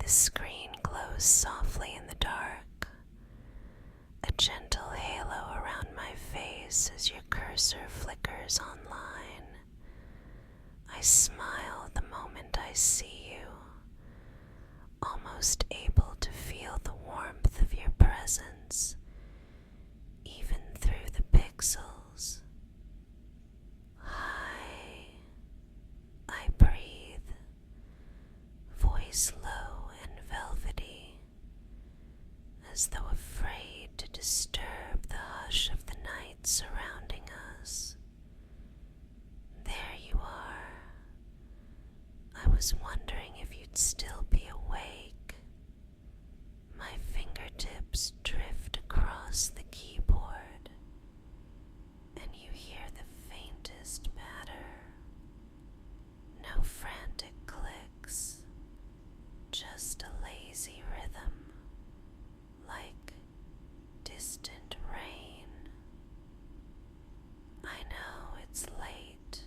The screen glows softly in the dark, a gentle halo around my face as your cursor flickers online. I smile the moment I see you, almost able to feel the warmth of your presence, even through the pixels. Hi, I breathe, voice low and velvety, as though afraid to disturb the hush of the night surrounding us. There you are. I was wondering if you'd still be awake. My fingertips drift across the keyboard, and you hear the faintest patter. No frantic clicks, just a lazy rhythm, like distant rain. I know it's late.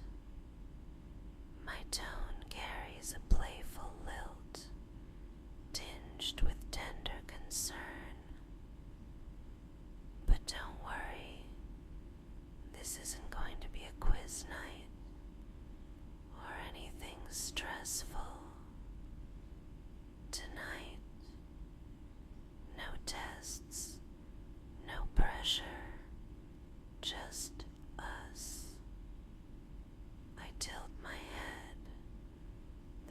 My tone carries a playful lilt, tinged with tender concern. But don't worry, this isn't going to be a quiz night or anything stressful. Tonight, no tests, no pressure, just us. I tilt my head,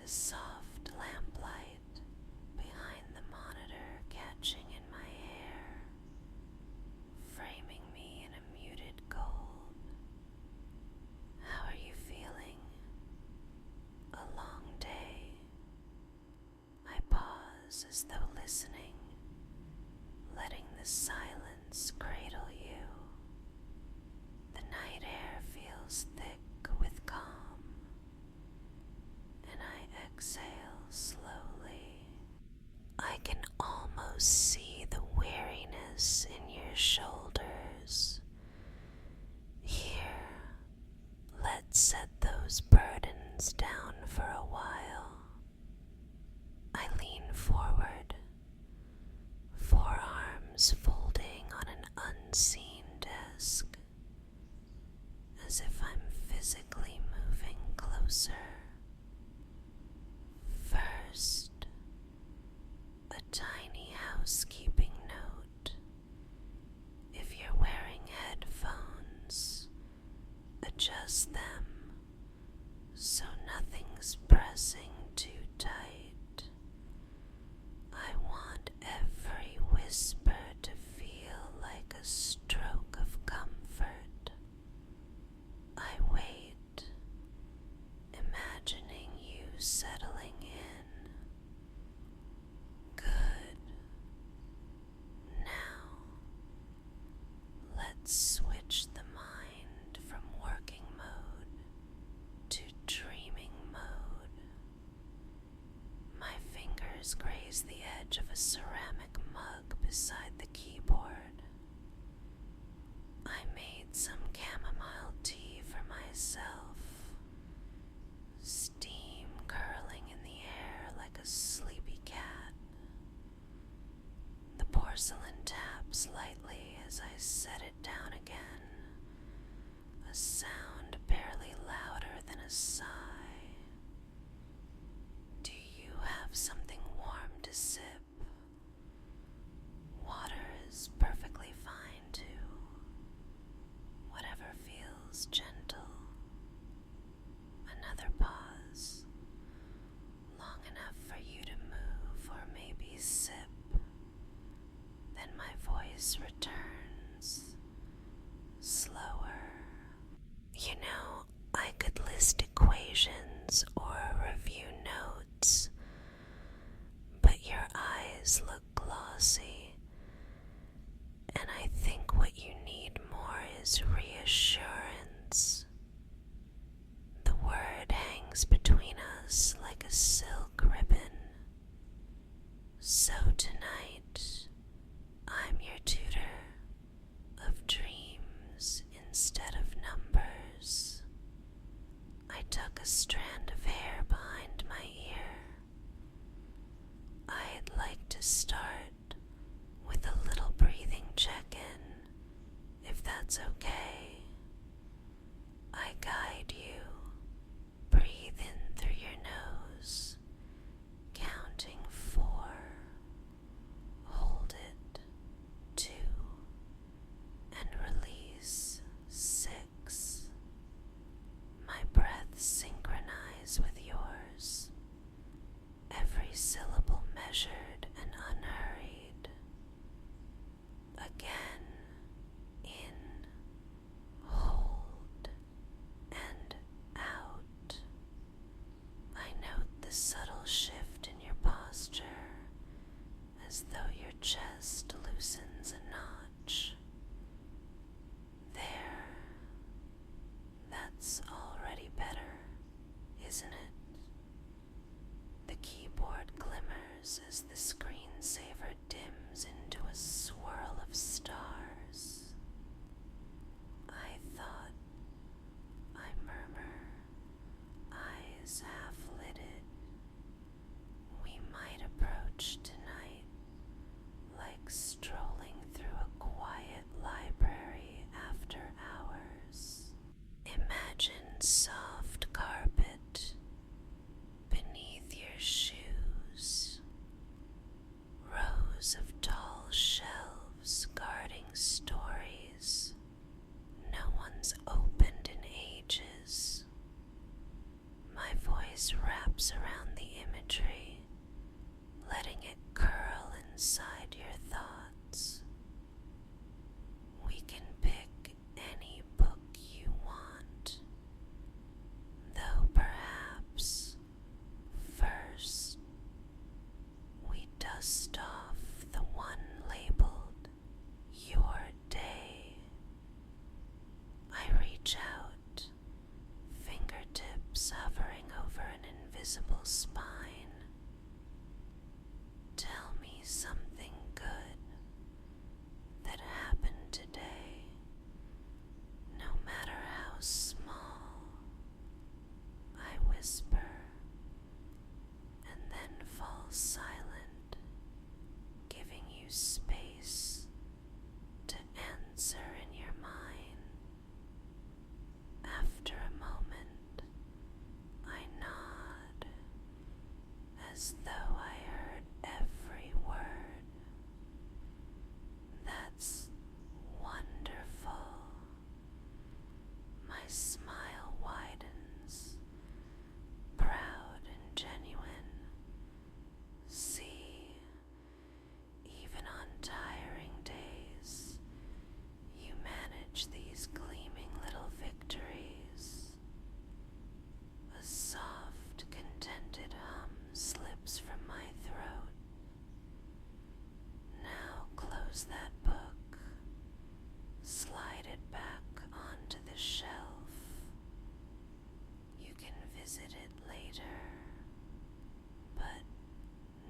the soft lamplight behind the monitor catching in my hair, framing me in a muted gold. How are you feeling? A long day. I pause as though listening, letting the silence cradle you. The night air feels thick with calm, and I exhale slowly. I can almost see the weariness in your shoulders. Here, let's set those burdens down for a while. I lean forward, forearms folding on an unseen desk, as if I'm physically moving closer. First, a tiny housekeeping note. If you're wearing headphones, adjust them so nothing's pressing too tight. I want every whisper to feel like a stroke of comfort. I wait, imagining you settling in. Good. Now, let's switch the mind from working mode to dreaming mode. My fingers graze the edge of a ceramic mug beside the keyboard. I made some chamomile tea for myself, steam curling in the air like a sleepy cat. The porcelain taps lightly as I set it down again, a sound barely louder than a sigh. Do you have something warm to sip? Water is perfectly fine too. Whatever feels gentle. Another pause, long enough for you to move or maybe sip. Then my voice returns, slower. You know, I could list equations or review notes, but your eyes look glossy, and I think what you need more is reassurance. The word hangs between us like a silk ribbon. So tonight, I'm your tutor of dreams instead of numbers. I tuck a strand of hair behind my ear. I I'd like to start with a little breathing check-in, if that's okay. I guide you. Breathe in through your nose, counting 4. Hold it, 2, and release 6. My breaths synchronize with yours, every syllable measured and unhurried. Again, in, hold, and out. I note the subtle shift in your posture, as though your chest loosens a notch. There. That's already better, isn't it? The keyboard glimmers as the screensaver dims into a swirl of stars. I thought, I murmur, eyes half-lidded. We might approach tonight like strolling through a quiet library after hours. Imagine soft carpet beneath your shoes, rows of tall shelves guarding stories no one's opened in ages. My voice wraps around the imagery, letting it curl inside your thoughts. We can pick any book you want, though perhaps first we dust off the one labeled Your Day. I reach out, fingertips hovering over an invisible spine. Tell me something good that happened today, no matter how small. I whisper, and then fall silent, giving you space to answer in your mind. After a moment, I nod, as though I heard every word. That's wonderful. My smile widens, proud and genuine. See, even on tiring days, you manage these gleaming little victories. A soft, contented hum slips from my throat. Now close that book, slide it back onto the shelf. You can visit it later, but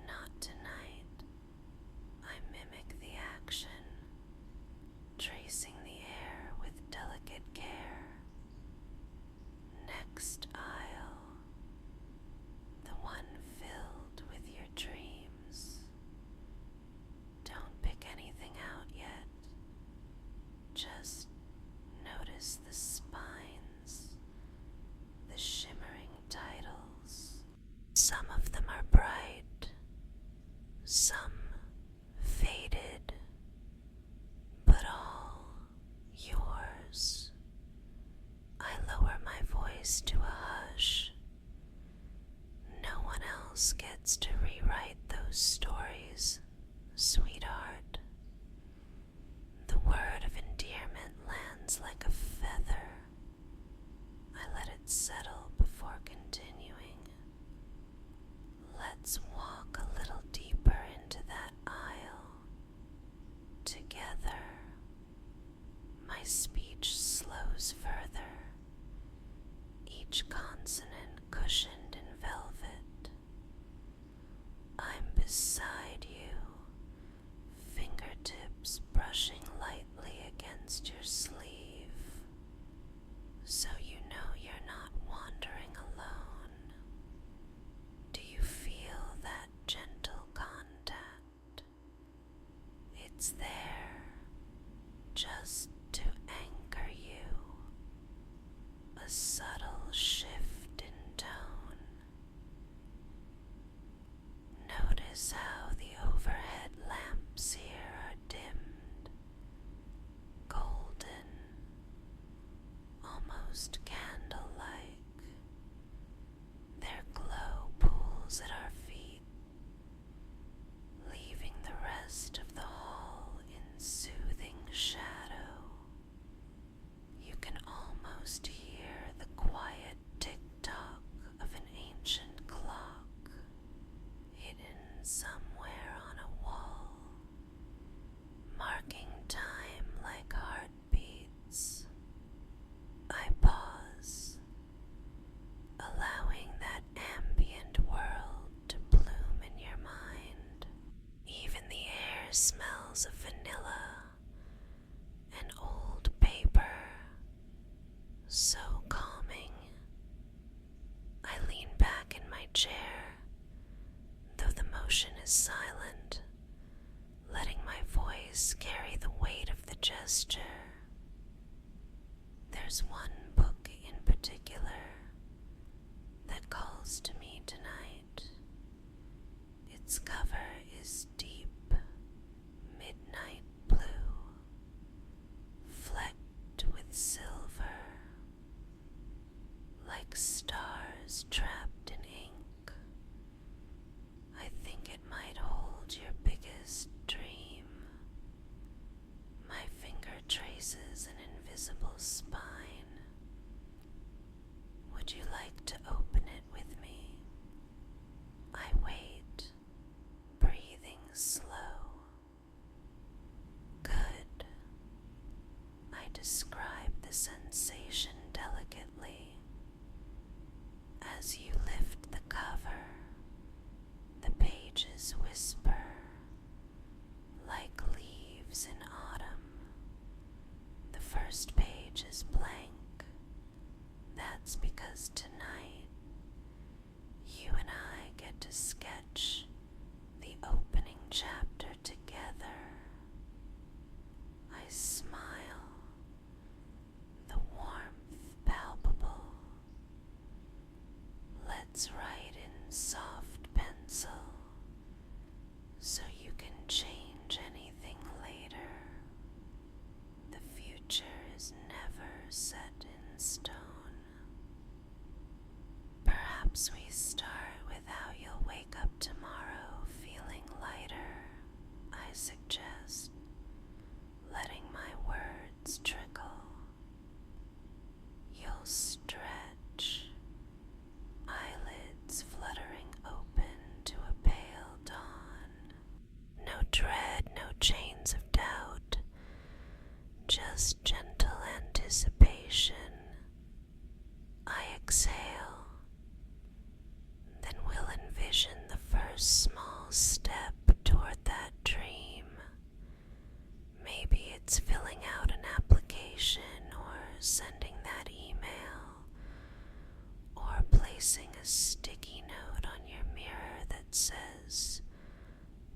not tonight. I mimic the action, tracing the air with delicate care. Next aisle, the one filled with your dreams. Don't pick anything out yet. Just notice the spines, the shimmering titles. Some of them are bright, some faded, but all yours. I lower my voice to a hush. No one else gets to rewrite those stories, sweetheart. The word of endearment lands like a feather. I let it settle before continuing. Let's walk a little deeper into that aisle. Together. My speech slows further, each consonant cushioned in velvet. I'm beside you, fingertips brushing lightly against your sleeve, so you know you're not wandering alone. Do you feel that gentle contact? is there just to anchor you, a subtle shift in tone. Notice how the overhead lamps here are dimmed, golden, almost candle-like. Their glow pools at our feet, leaving the rest of the hall in soothing shadow. You can almost hear the quiet tick-tock of an ancient clock hidden somewhere on a wall, marking time like heartbeats. I pause, allowing that ambient world to bloom in your mind. Even the air smells of vanilla and old paper, so calming. I lean back in my chair, though the motion is silent, letting my voice carry the weight of the gesture. There's one book in particular that calls to me tonight. Its cover is deep midnight blue, flecked with silver, like stars trapped in ink. I think it might hold your biggest dream. My finger traces an invisible spine. Would you like to open it with me? I wait, breathing slow. Good. I describe the sensation delicately. As you lift the cover, the pages whisper like leaves in autumn. The first page is blank. That's because tonight you and I get to sketch the opening chapter together. I smile, the warmth palpable. Let's write in soft pencil so you can change anything later. The future is never set in stone. Perhaps we start with how you'll wake up tomorrow feeling lighter, I suggest, letting my words trickle. You'll stretch, eyelids fluttering open to a pale dawn. No dread, no chains of doubt, just gentle anticipation. I exhale, then we'll envision the first small step toward that dream. Maybe it's filling out an application or sending that email, or placing a sticky note on your mirror that says,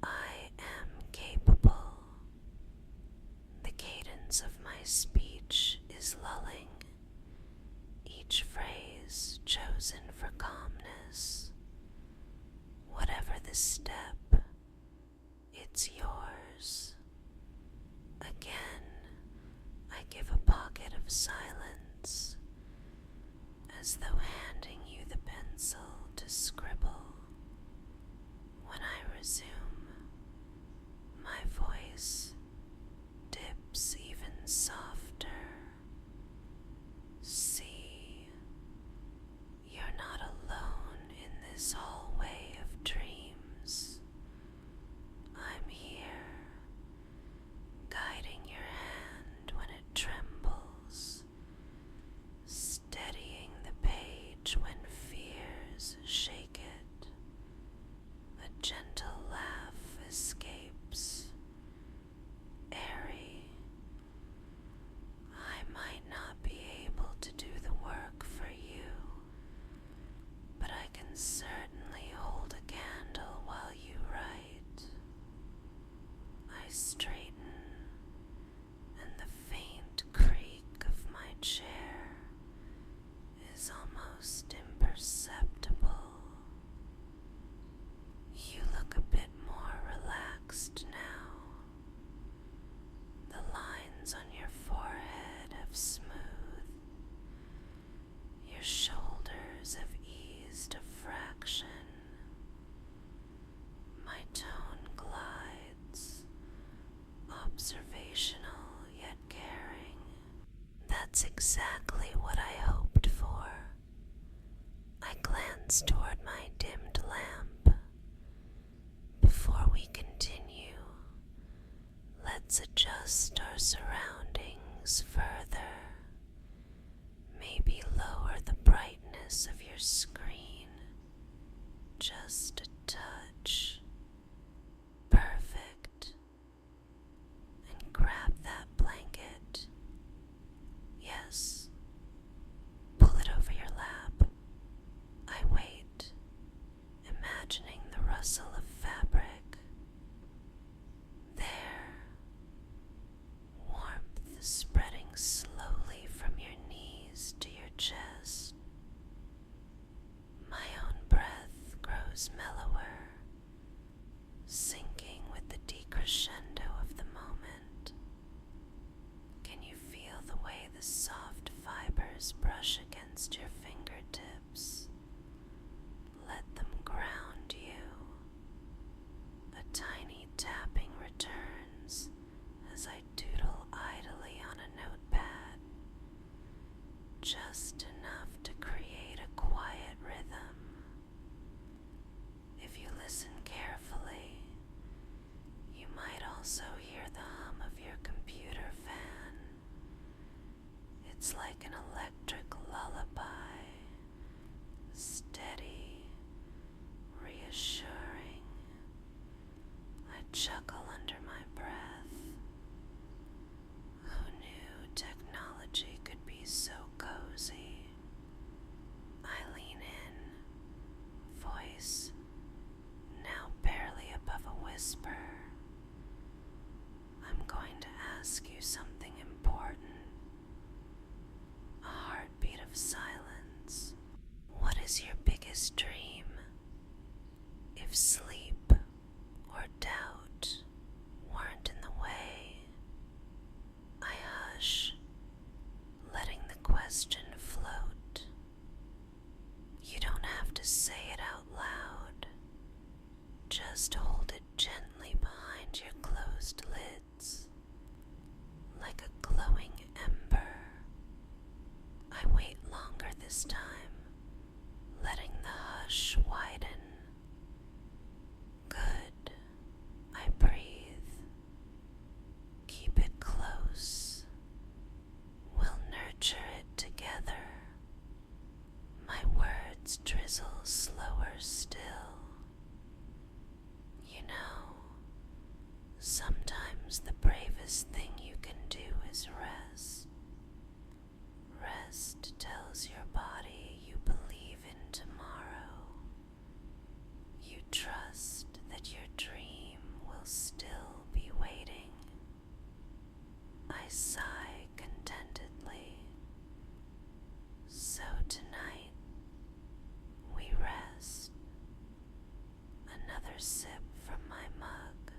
I am capable. The cadence of my speech is lulling, each phrase chosen for calmness. Whatever the step, it's yours. Again, I give a pocket of silence, as though handing you the pencil to scribble. When I resume, my voice dips even softer. See, you're not alone in this hallway of dreams. I'm here, guiding your hand when it trembles, steadying the page when fears shake it. A gentle laugh exactly what I hoped for. I glanced toward my dimmed lamp. Before we continue, let's adjust our surroundings further. Maybe lower the brightness of your screen just a touch. Perfect. And grab that blanket. Yes. Pull it over your lap. I wait, imagining the rustle of fabric. There. Warmth spreading slowly from your knees to your chest. My own breath grows mellower, sinking with the decrescendo of the moment. Can you feel the way the soft fibers brush against your fingertips? Let them ground you. A tiny tapping returns as I doodle idly on a notepad, just enough to create a quiet rhythm. If you listen carefully, you might also hear the hum of your computer fan. It's like an electric lullaby, steady, reassuring. I chuckle under my breath. Who knew technology could be so cozy? I lean in, voice now barely above a whisper. I'm going to ask you something important. A heartbeat of silence. What is your biggest dream? If sleep or doubt weren't in the way, I hush, letting the question float. You don't have to say it out loud. Just hold it gently behind your closed lids, like a glowing ember. I wait longer this time, letting the hush widen. Good. I breathe. Keep it close. We'll nurture it together. My words drizzle slower still. You know, sometimes the bravest thing you can do is rest. Rest tells your body you believe in tomorrow. You trust that your dream will still be waiting. I sigh contentedly. So tonight, we rest. Another sip from my mug.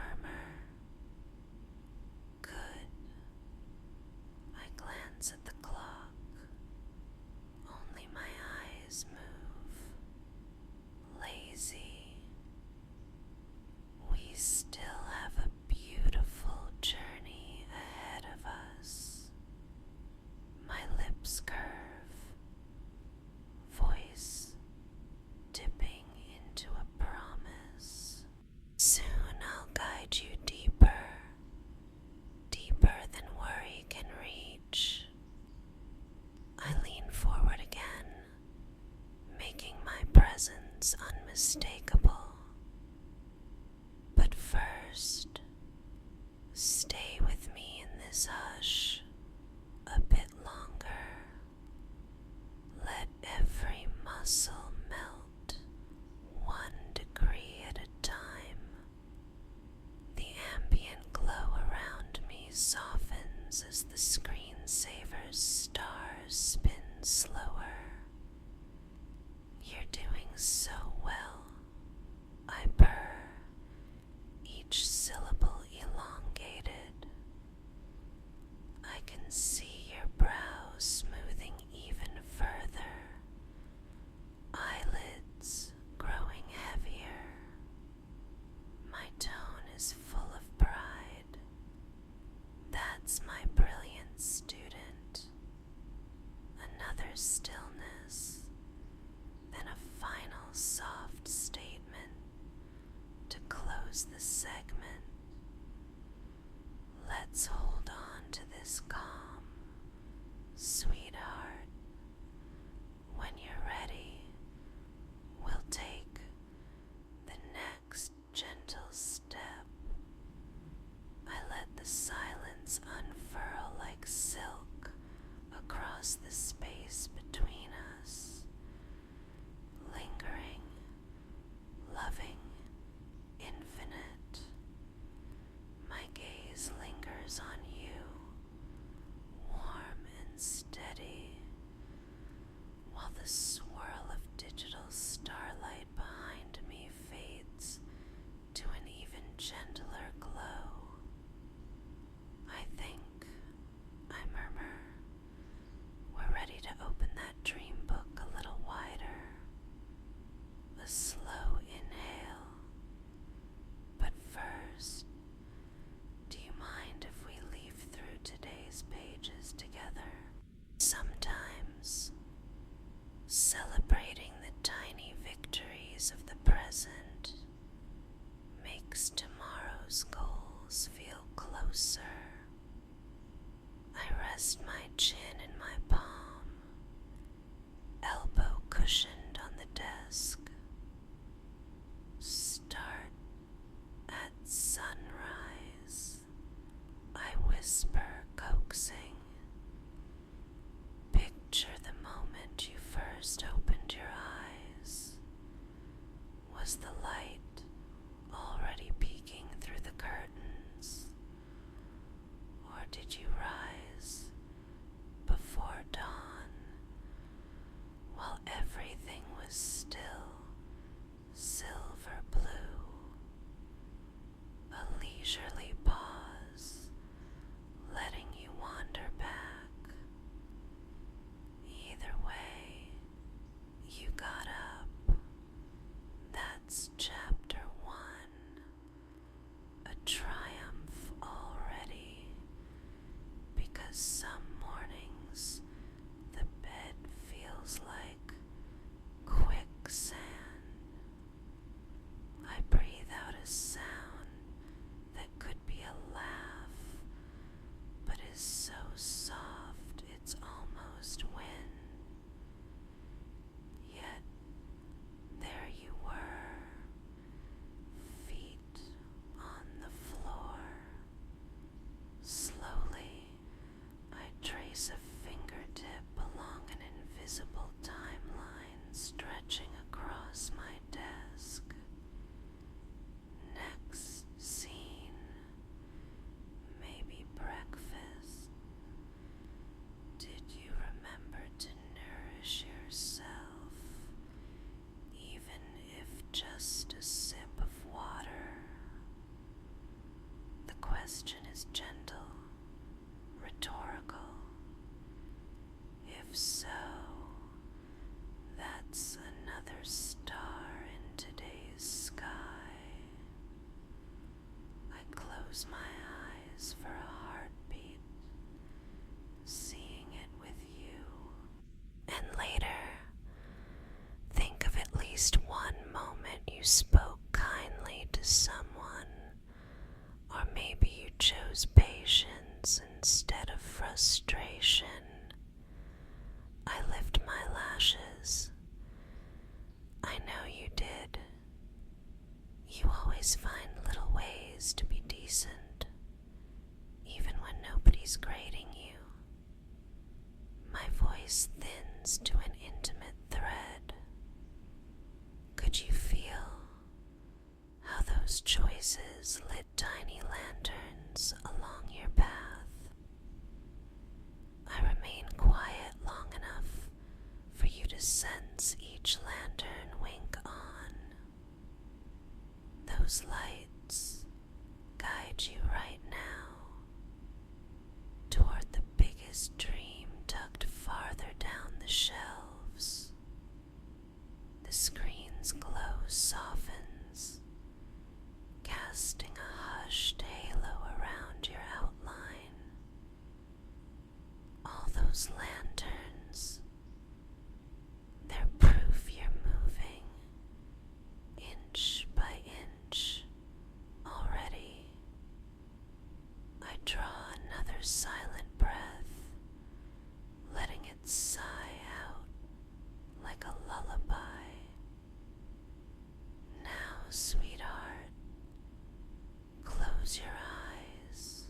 murmur. Good. I glance at the clock. Only my eyes move. Lazy. We still have a beautiful journey ahead of us. My lips curve, voice dipping into a promise. Soon I'll guide you deeper, deeper than worry can reach. I lean forward again, making my presence unmistakable. But first, stay with me in this hush a bit longer. Let every muscle melt 1 degree at a time. The ambient glow around me softens as the screensaver's stars spin slower. You're doing so well, I purr, each syllable elongated. I can see your brow smoothing even further, eyelids growing heavier. My tone is full of pride. That's my brilliant student. Another stillness, then a final soft statement to close the segment. Let's hold on to this calm, sweetheart. When you're ready, we'll take the next gentle step. I let the silence unfurl like silk across the space between us, lingering, loving, infinite. My gaze lingers on you, warm and steady, while the swirl of digital starlight behind me fades to an even gentler glow. I think, I murmur, we're ready to open that dream book a little wider. A slow inhale. But first, do you mind if we leaf through today's pages together? Sometimes, celebrating the tiny victories of the present makes tomorrow's goals feel closer. I rest my chin in my palm, elbow cushioned on the desk. Start at sunrise, I whisper, coaxing. Picture the moment you first opened your eyes. Was the light already peeking through the curtains? Or did you rise before dawn, while everything was still silver blue? A leisurely pause, letting you wander back. Either way, you got up. That's chapter 1, a triumph already, because some mornings the bed feels like quicksand. I breathe out a sound that could be a laugh, but is so soft it's almost wind. Yet there you were, feet on the floor. Slowly, I trace a fingertip along an invisible timeline stretching across my desk. Next scene, maybe breakfast. Did you remember to nourish yourself, even if just a sip of water? you spoke kindly to someone, or maybe you chose patience instead of frustration. I lift my lashes. I know you did. You always find little ways to be decent, even when nobody's grading you. My voice thins to an intimate thread. Could you feel how those choices lit tiny lanterns along your path? I remain quiet long enough for you to sense each lantern wink on. Those lights guide you right now toward the biggest dream tucked farther down the shelves. The screen's glow softens, casting a hushed halo around your outline. All those lanterns, they're proof you're moving, inch by inch, already. I draw another silent breath, letting it sigh out like a lullaby. Now, sweetheart, close your eyes,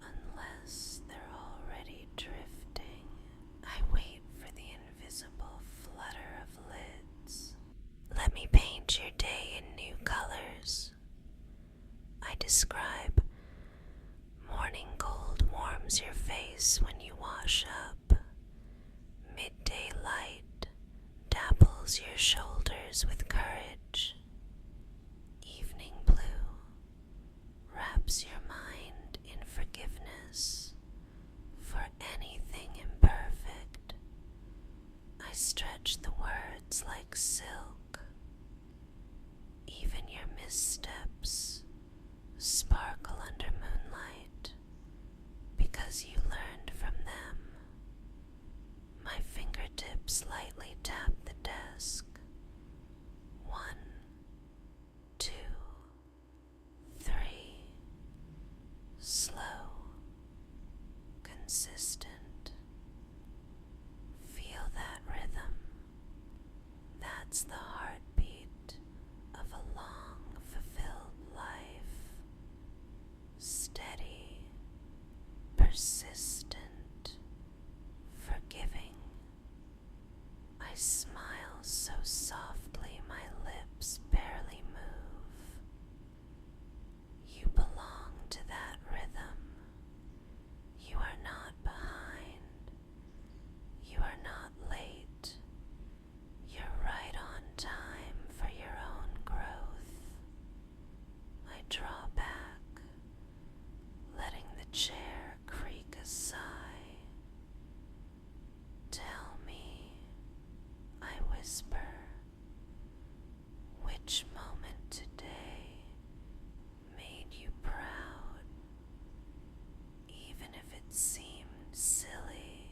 unless they're already drifting. I wait for the invisible flutter of lids. Let me paint your day in new colors. I describe: morning gold warms your face when you wash up. Midday light dapples your shoulders with courage. Evening blue wraps your mind in forgiveness for anything imperfect. I stretch the words like silk. Even your missteps sparkle under moonlight because you learned from them. My fingertips lightly tap the desk. 1, 2, 3. Slow, consistent. Feel that rhythm. That's the heartbeat of a long, fulfilled life. Steady, persistent, forgiving. I smile so softly my lips barely move. You belong to that rhythm. You are not behind. You are not late. You're right on time for your own growth. I draw back, letting the chair creak a sigh. Tell me, I whisper, which moment today made you proud, even if it seemed silly.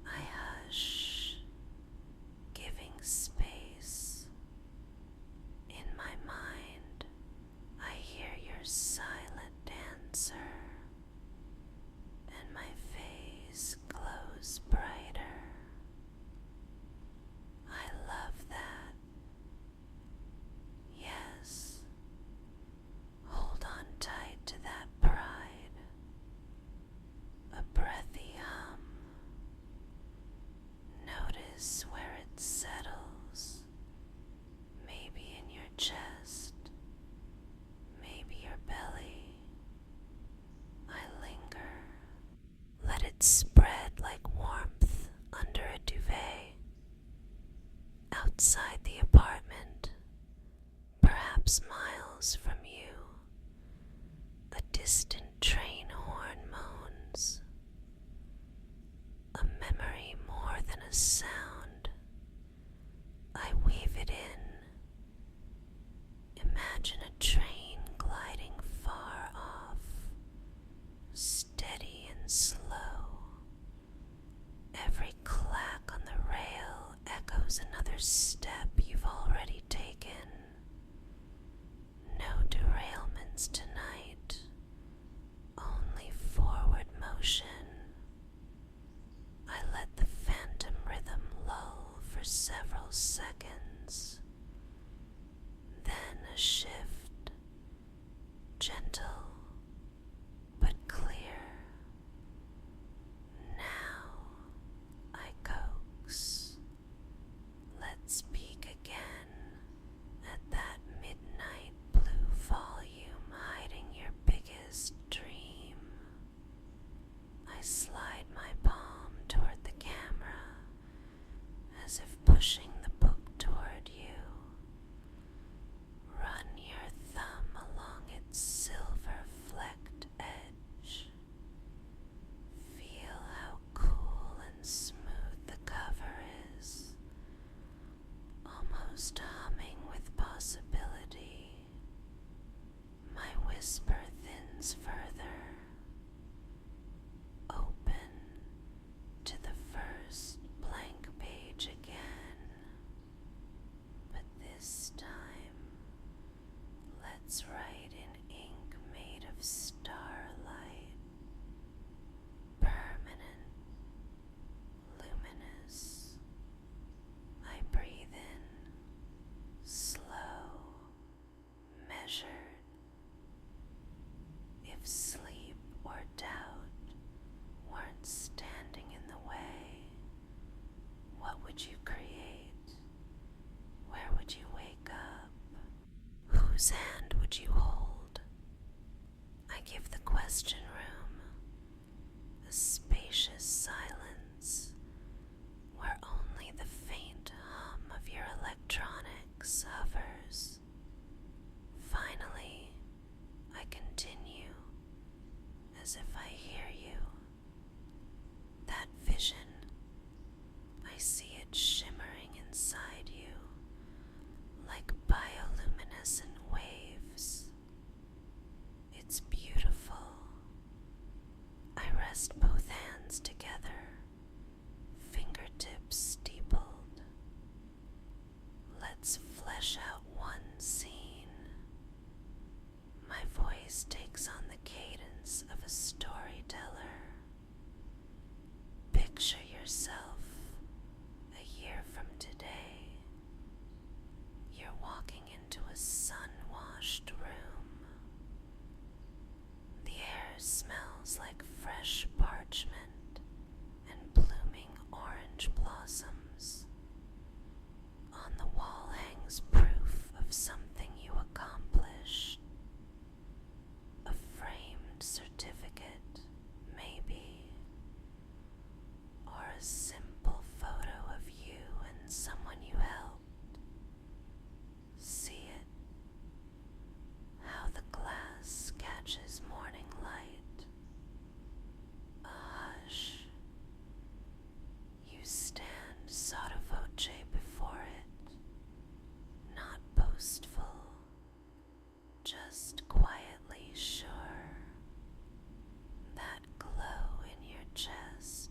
I hush, giving space. In my mind, I hear your silent answer, and my face glows brighter. I love that. Yes. Hold on tight to that pride. A breathy hum. Notice where it settles. Maybe in your chest. Maybe your belly. I linger. Let it spread like warmth under a duvet. Outside the apartment, perhaps miles from you, a distant train horn moans. A memory more than a sound. I weave it in. Imagine a train gliding far off, steady and slow. Every clack on the rail echoes another step you've already a shift, gentle but clear. Now I coax. Let's peek again at that midnight blue volume hiding your biggest dream. I slide my palm toward the camera as if pushing the book toward you. Run your thumb along its silver-flecked edge. Feel how cool and smooth the cover is, almost humming with possibility. My whisper thins further. Open to the first blank page again. But this time, let's write in ink made of starlight. Permanent, luminous. I breathe in, slow, measured. If sleep or doubt weren't standing in the way, what would you create? Where would you wake up? Whose hand would you hold? I give the question room a spacious silence where only the faint hum of your electronics hovers. Finally, I continue as if I hear you. That vision, I see it shimmering inside you like bioluminescent waves. It's beautiful. I rest both hands together, fingertips steepled. Let's flesh out one scene. My voice takes on the cadence of a storyteller. Picture yourself a year from today. You're walking into a sun-washed room. The air smells like fresh parchment and blooming orange blossoms. On the wall hangs proof of something you accomplished. A framed certificate, maybe, or a simple photo of you and someone you helped. See it, how the glass catches morning light. A hush. You stand sotto voce before it, not boastful, just quietly sure. That glow in your chest,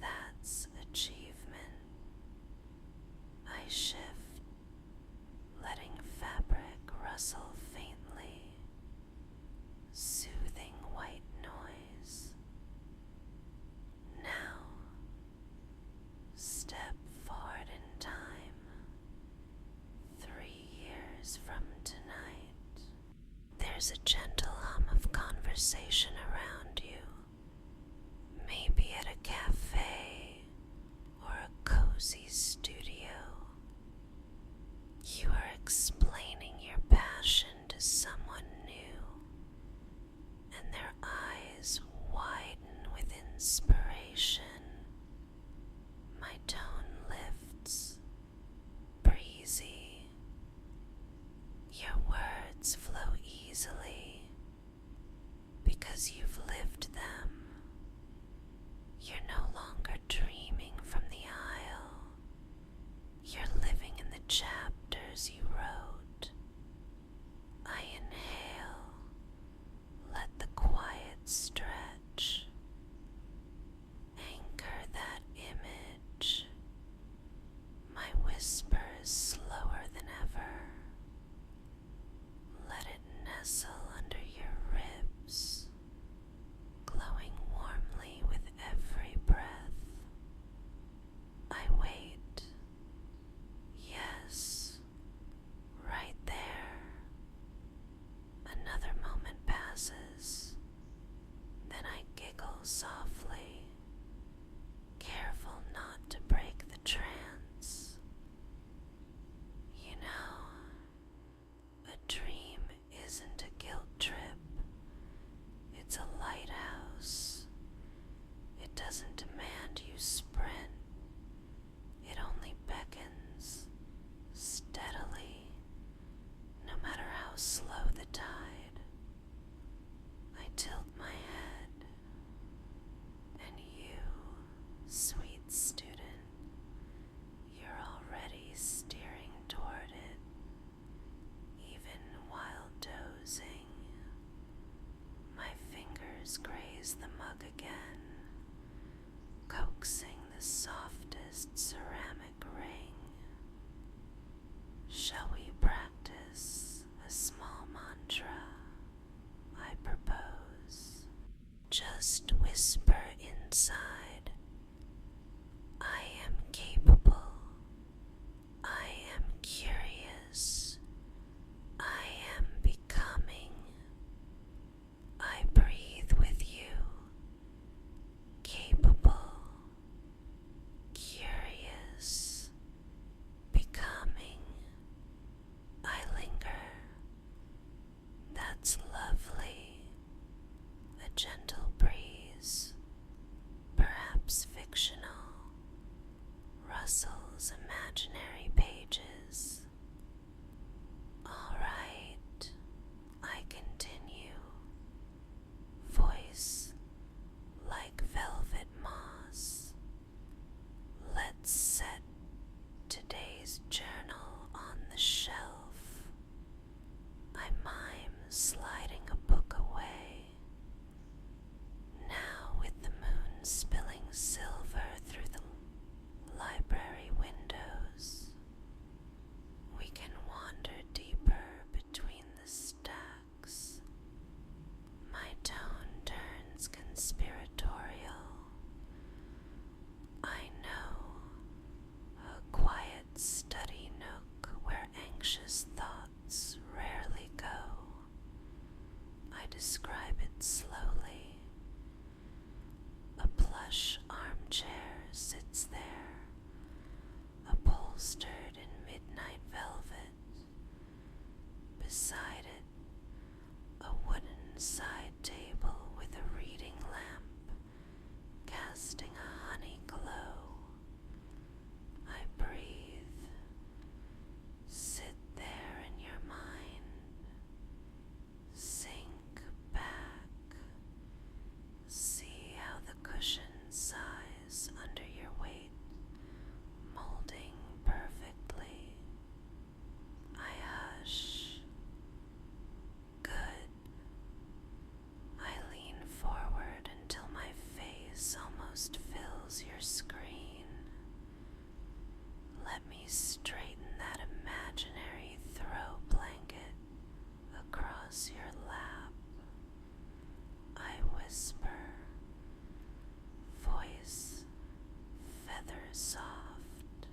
that's achievement. I shift, letting fabric rustle faintly, soothing white noise. Now, step forward in time, 3 years from tonight. There's a gentle hum of conversation around you, maybe at a cafe or a cozy studio. You are explaining your passion to someone new, and their eyes widen with inspiration. My tone lifts, breezy. Your words flow easily because you've lived them. You're no longer dreaming from the aisle. You're living in the chapters you wrote. I inhale, let the quiet stretch. Anchor that image. My whisper is slower than ever. Let it nestle under your ribs, glowing just whisper inside, I am capable, I am curious, I am becoming, I breathe with you, capable, curious, becoming, I linger. That's lovely. A gentle breeze, perhaps fictional, rustles imaginary pages. All right, I continue. Voice like velvet moss. Let's set today's journal on the shelf. I mime sliding a book away. Now with the moon spilling silver through the library windows, we can wander deeper between the stacks. My tone turns conspiratorial. I know a quiet study nook where anxious thoughts rarely go. I describe it slowly. A plush armchair sits there, upholstered in midnight velvet. Beside it, a wooden side table with a reading lamp, casting a honey glow. I breathe. Sit there in your mind. Sink back. See how the cushion sighs under your weight, molding perfectly. I hush. Good. I lean forward until my face almost fills your screen. Let me straighten that imaginary throw blanket across your lap. I whisper, voice feather soft.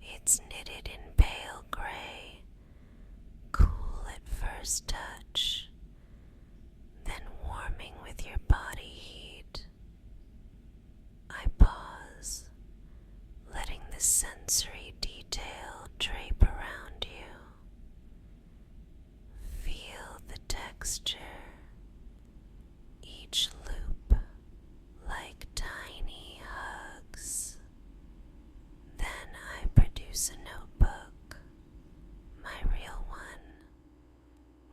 It's knitted in pale gray, cool at first touch, then warming with your body heat. I pause, letting the sensory detail drape around you. Feel the texture, each loop like tiny hugs. Then I produce a notebook, my real one,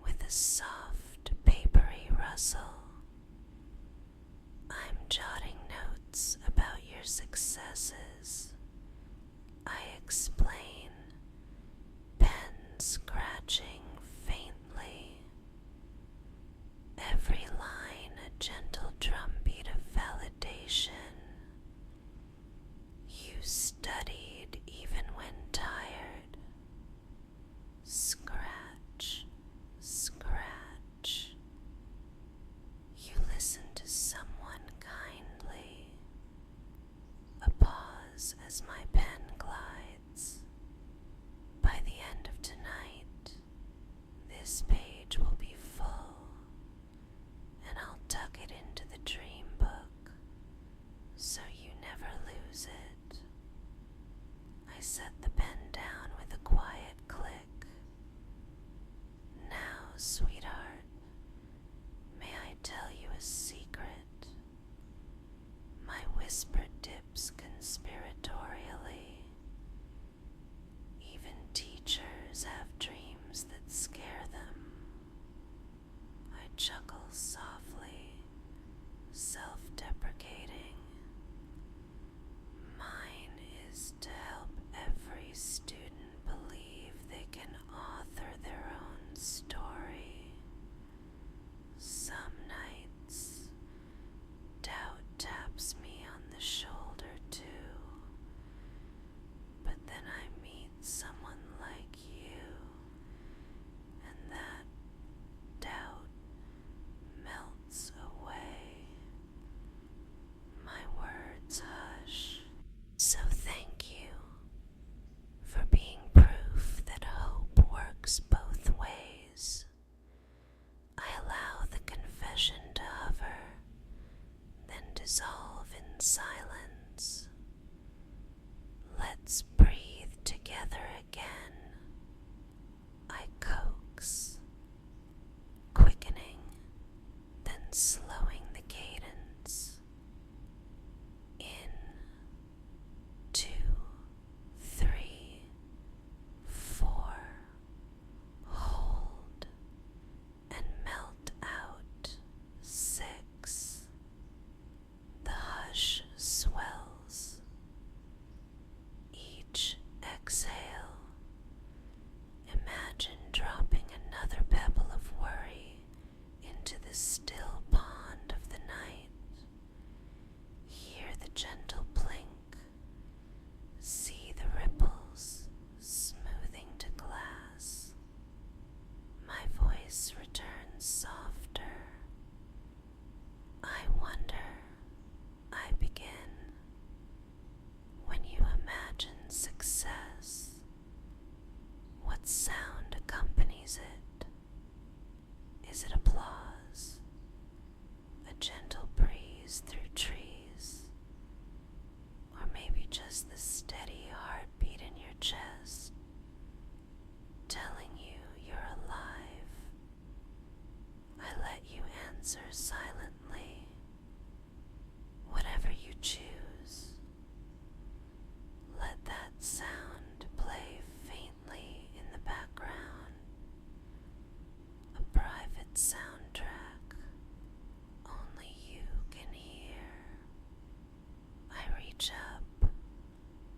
with a soft, papery rustle. I'm jotting notes about your successes. I explain, pen scratching faintly. Every line a gentle drumbeat of validation. You studied even when tired. Scratch, scratch. What sound accompanies it? Is it applause? A gentle breeze through trees? Or maybe just the steady heartbeat in your chest, telling you you're alive? I let you answer silently, whatever you choose. Let that sound play faintly in the background, a private soundtrack only you can hear. I reach up,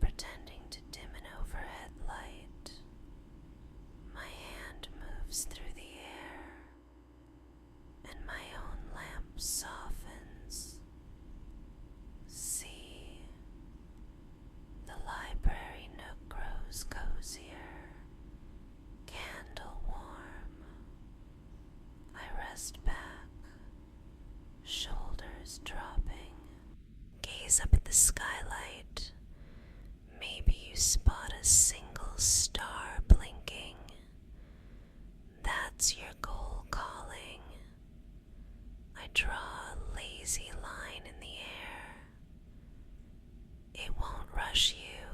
pretending to dim an overhead light. My hand moves through the air, and my own lamp softens. See, the library nook grows cozier, candle warm. I rest back, shoulders dropping. Gaze up at the skylight. Maybe you spot a single star blinking. That's your goal calling. I draw a lazy line in the air. It won't rush you.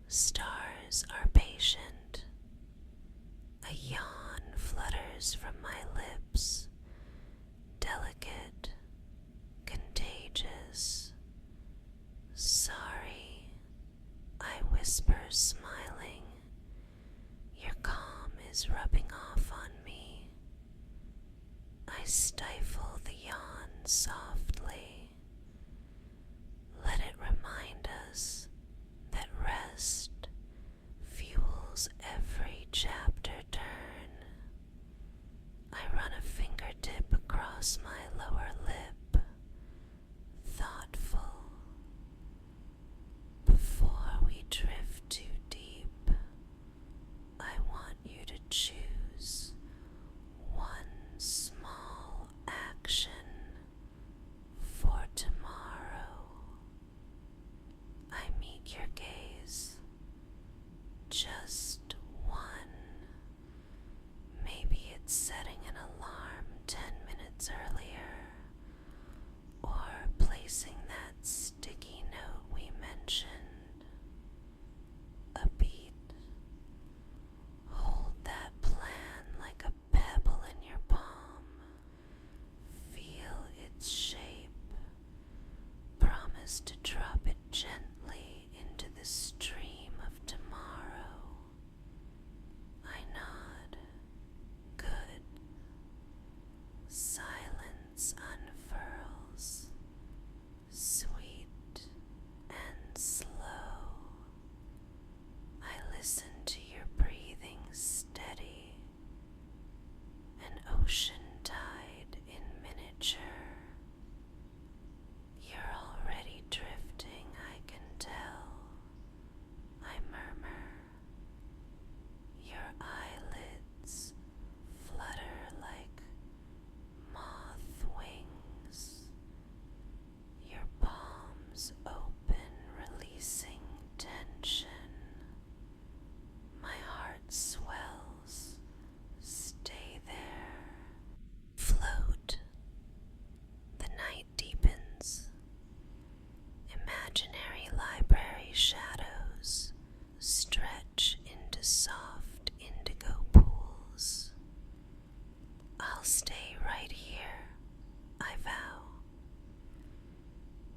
Stars are patient. A yawn flutters from my lips, delicate, contagious. Sorry, I whisper, smiling. Your calm is rubbing off on me. I stifle the yawn softly. Let it remind us that rest fuels every chapter turn. I run a fingertip across my lower lip, thoughtful. Before we drift too deep, I want you to choose one small action for tomorrow. I meet your gaze. Just one. Maybe it's setting an alarm 10 minutes earlier, or placing that sticky note we mentioned. A beat. Hold that plan like a pebble in your palm. Feel its shape. Promise to drop it gently into the stream of tomorrow. I nod. Good. Silence unfurls, sweet and slow. I listen to your breathing steady, an ocean tide in miniature. You're already drifting, I can tell. I murmur. Your eyelids flutter like moth wings. Your palms open, releasing tension. My heart swells. Stay there. Float. The night deepens. Imaginary library shadows stretch into soft indigo pools. I'll stay right here, I vow,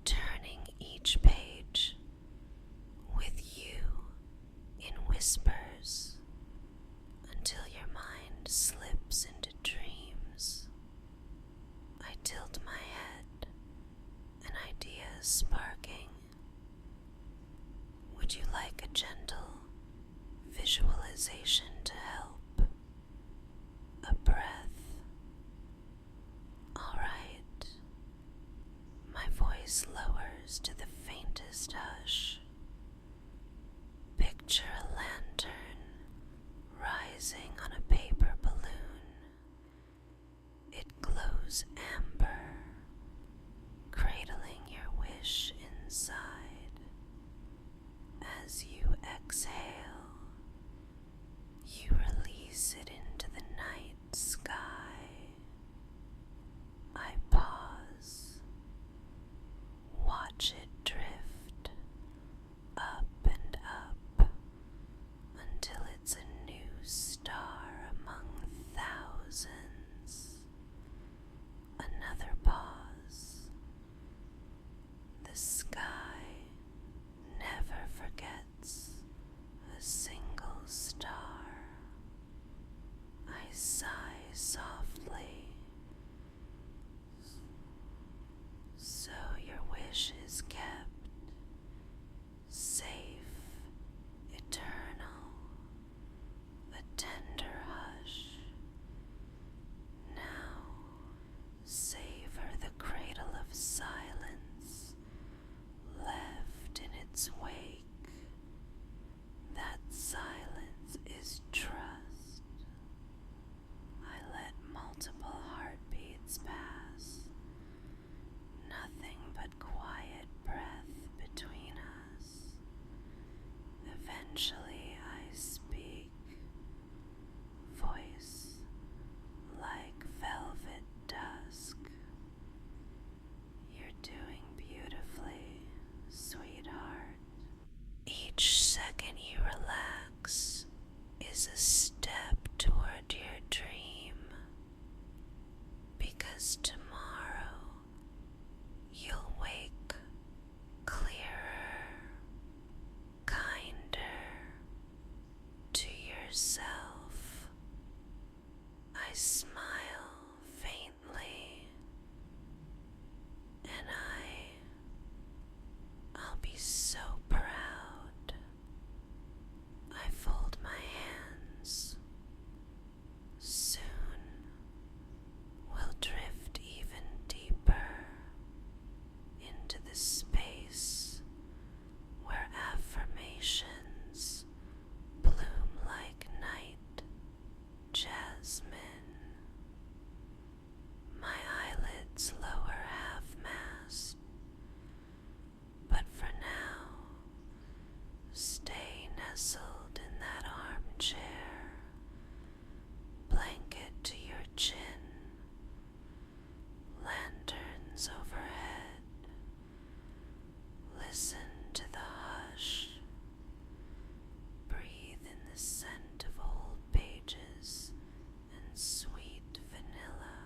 turning each page with you in whispers until your mind slips into dreams. I tilt my head, an idea sparking. Would you like a gentle visualization to help? A breath. All right. My voice lowers to the faintest hush. Picture a lantern rising on a paper balloon. It glows amber, cradling your wish inside. As you exhale, is a step toward your dream, because tomorrow you'll wake clearer, kinder to yourself. I smile faintly, and I'll be so proud. I fold my hands. Soon we'll drift even deeper into the space where affirmations bloom like night jasmine. My eyelids lower half-mast, but for now, stay nestled in that armchair, blanket to your chin, lanterns overhead. Listen to the hush. Breathe in the scent of old pages and sweet vanilla.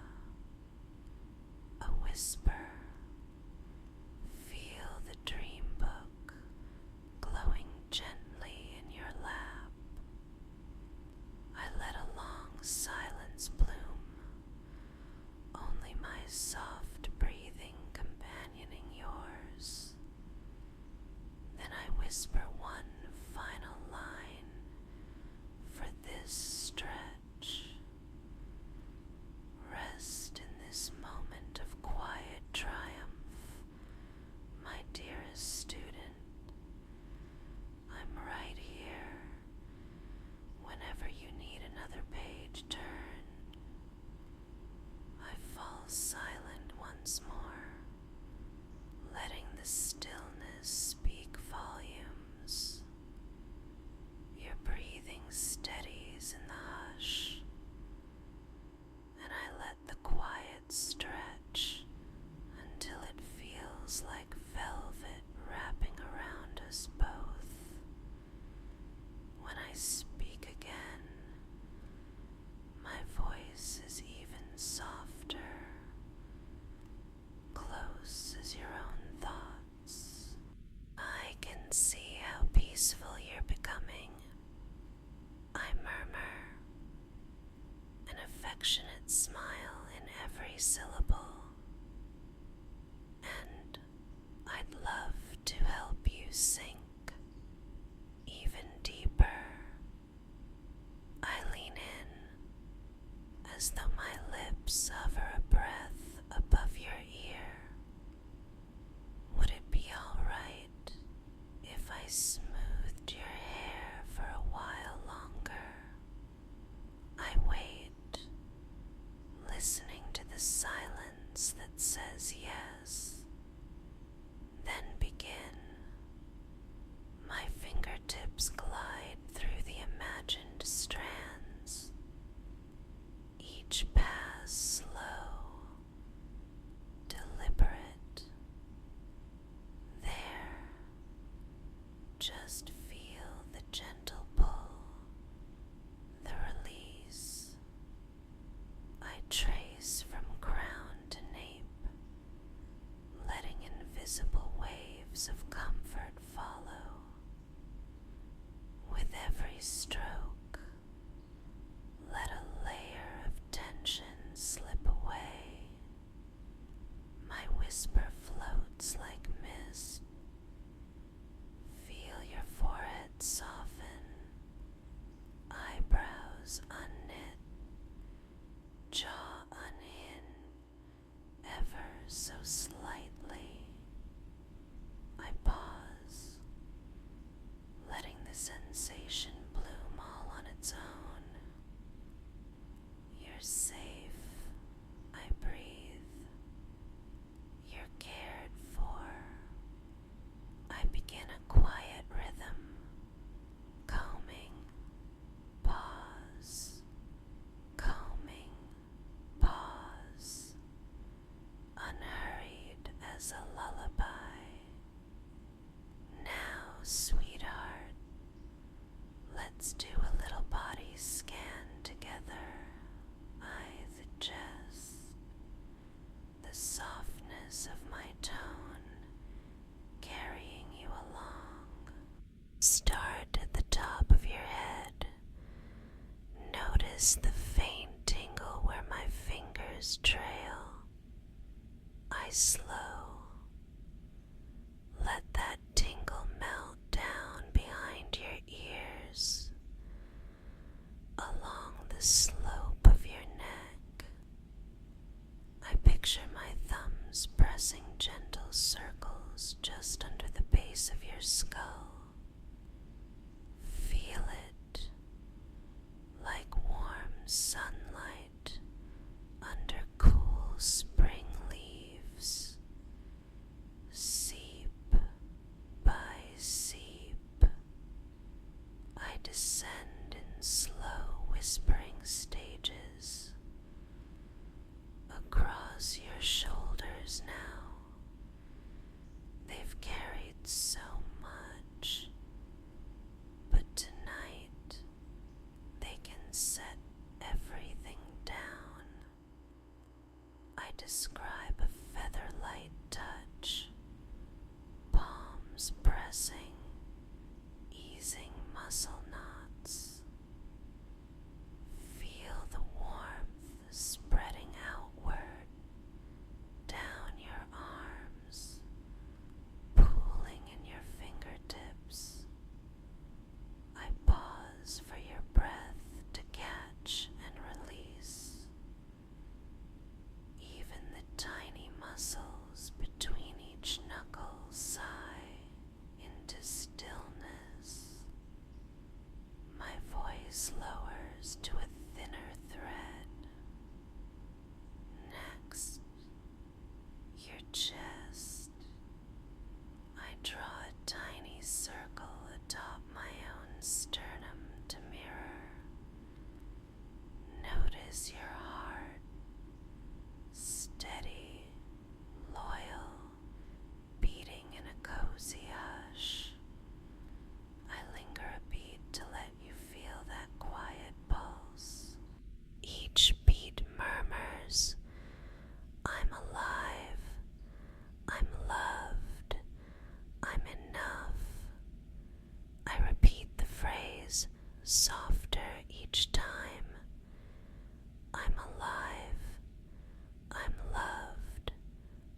A whisper. Feel the dream book glowing gently in your lap. I let a long silence bloom, only my soft breathing companioning yours. Then I whisper one final line for this stretch. Rest in this moment of quiet triumph, my dearest student. I'm right here whenever you need another page turned. I fall silent once more, letting the stillness speak volumes. Your breathing steadies in the hush, and I let the quiet stretch until it feels like velvet wrapping around us both. When I speak again, my voice is even softer, close as your own thoughts. I can see how peaceful you're becoming. I murmur, an affectionate smile in every syllable, and I'd love to help you sink even deeper. I lean in as though my lips hover a breath above your ear. Would it be alright if I smoothed your hair for a while longer? I wait, listening to the silence that says yes, then begin. My fingertips glide through the imagined strands, each pass slow, deliberate. There, just feel the gentle pull, the release. I trace from crown to nape, letting invisible waves of comfort follow. With every stroke, let a layer of tension slip away. My whisper floats like mist. Feel your forehead soften, eyebrows unknit, jaw unhinge, ever so slightly. I pause, letting the sensation bloom all on its own. You're safe, I breathe. You're cared for. I begin a quiet rhythm, combing, pause, combing, pause. Unhurried Notice the faint tingle where my fingers trail. I slow. Let that tingle melt down behind your ears, along the slope of your neck. I picture my thumbs pressing gentle circles just under the base of your skull. Feel it, like warm sunlight under cool spring leaves. Seep by seep, I descend in slow whispering stages across your shoulders now. They've carried so much, but tonight they can set everything down. I describe a feather-light touch, palms pressing, easing muscle knots. Feel the warmth spreading outward, down your arms, pooling in your fingertips. I pause for your breath to catch and release. Even the tiny muscles between each knuckle sigh into stillness. My voice lowers to a thinner thread. Next, your chest. I draw a tiny circle atop my own sternum to mirror. Notice your heart, steady, loyal, beating in a cozy hush. I linger a beat to let you feel that quiet pulse. Each beat murmurs, I'm alive, I'm loved, I'm enough. I repeat the phrase softer each time. I'm alive, I'm loved,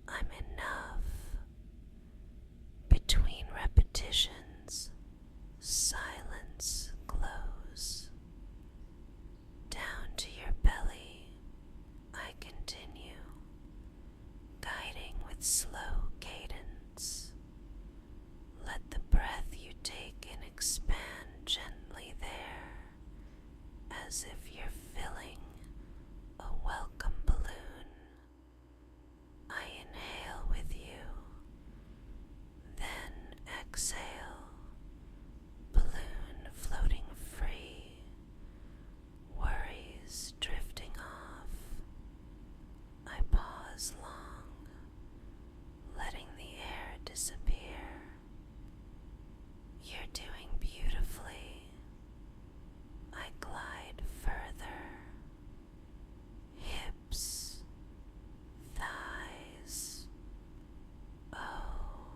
I'm enough. Between repetitions, silence glows. Down to your belly, I continue, guiding with slow cadence. Let the breath you take in expand gently there, as if you're filling a welcome balloon. I inhale with you, then exhale, balloon floating free, worries drifting off. I pause long, letting the air disappear. You're doing beautifully. I glide further. Hips, thighs. Oh,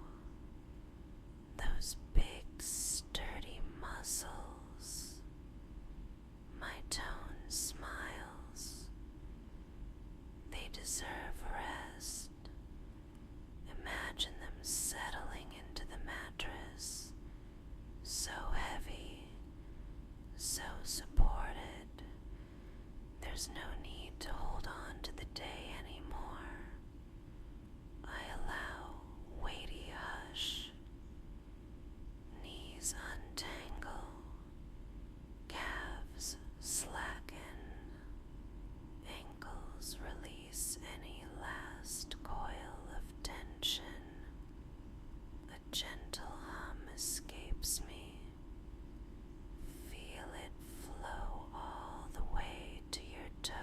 those big sturdy muscles. My tone smiles. They deserve rest. Imagine them settling into the mattress, so heavy, so supported. There's no need to hold on to the day anymore. I allow weighty hush. Knees untangle, calves slacken, ankles release any last coil of tension. A gentle hum escapes me. Feel it flow all the way to your toes.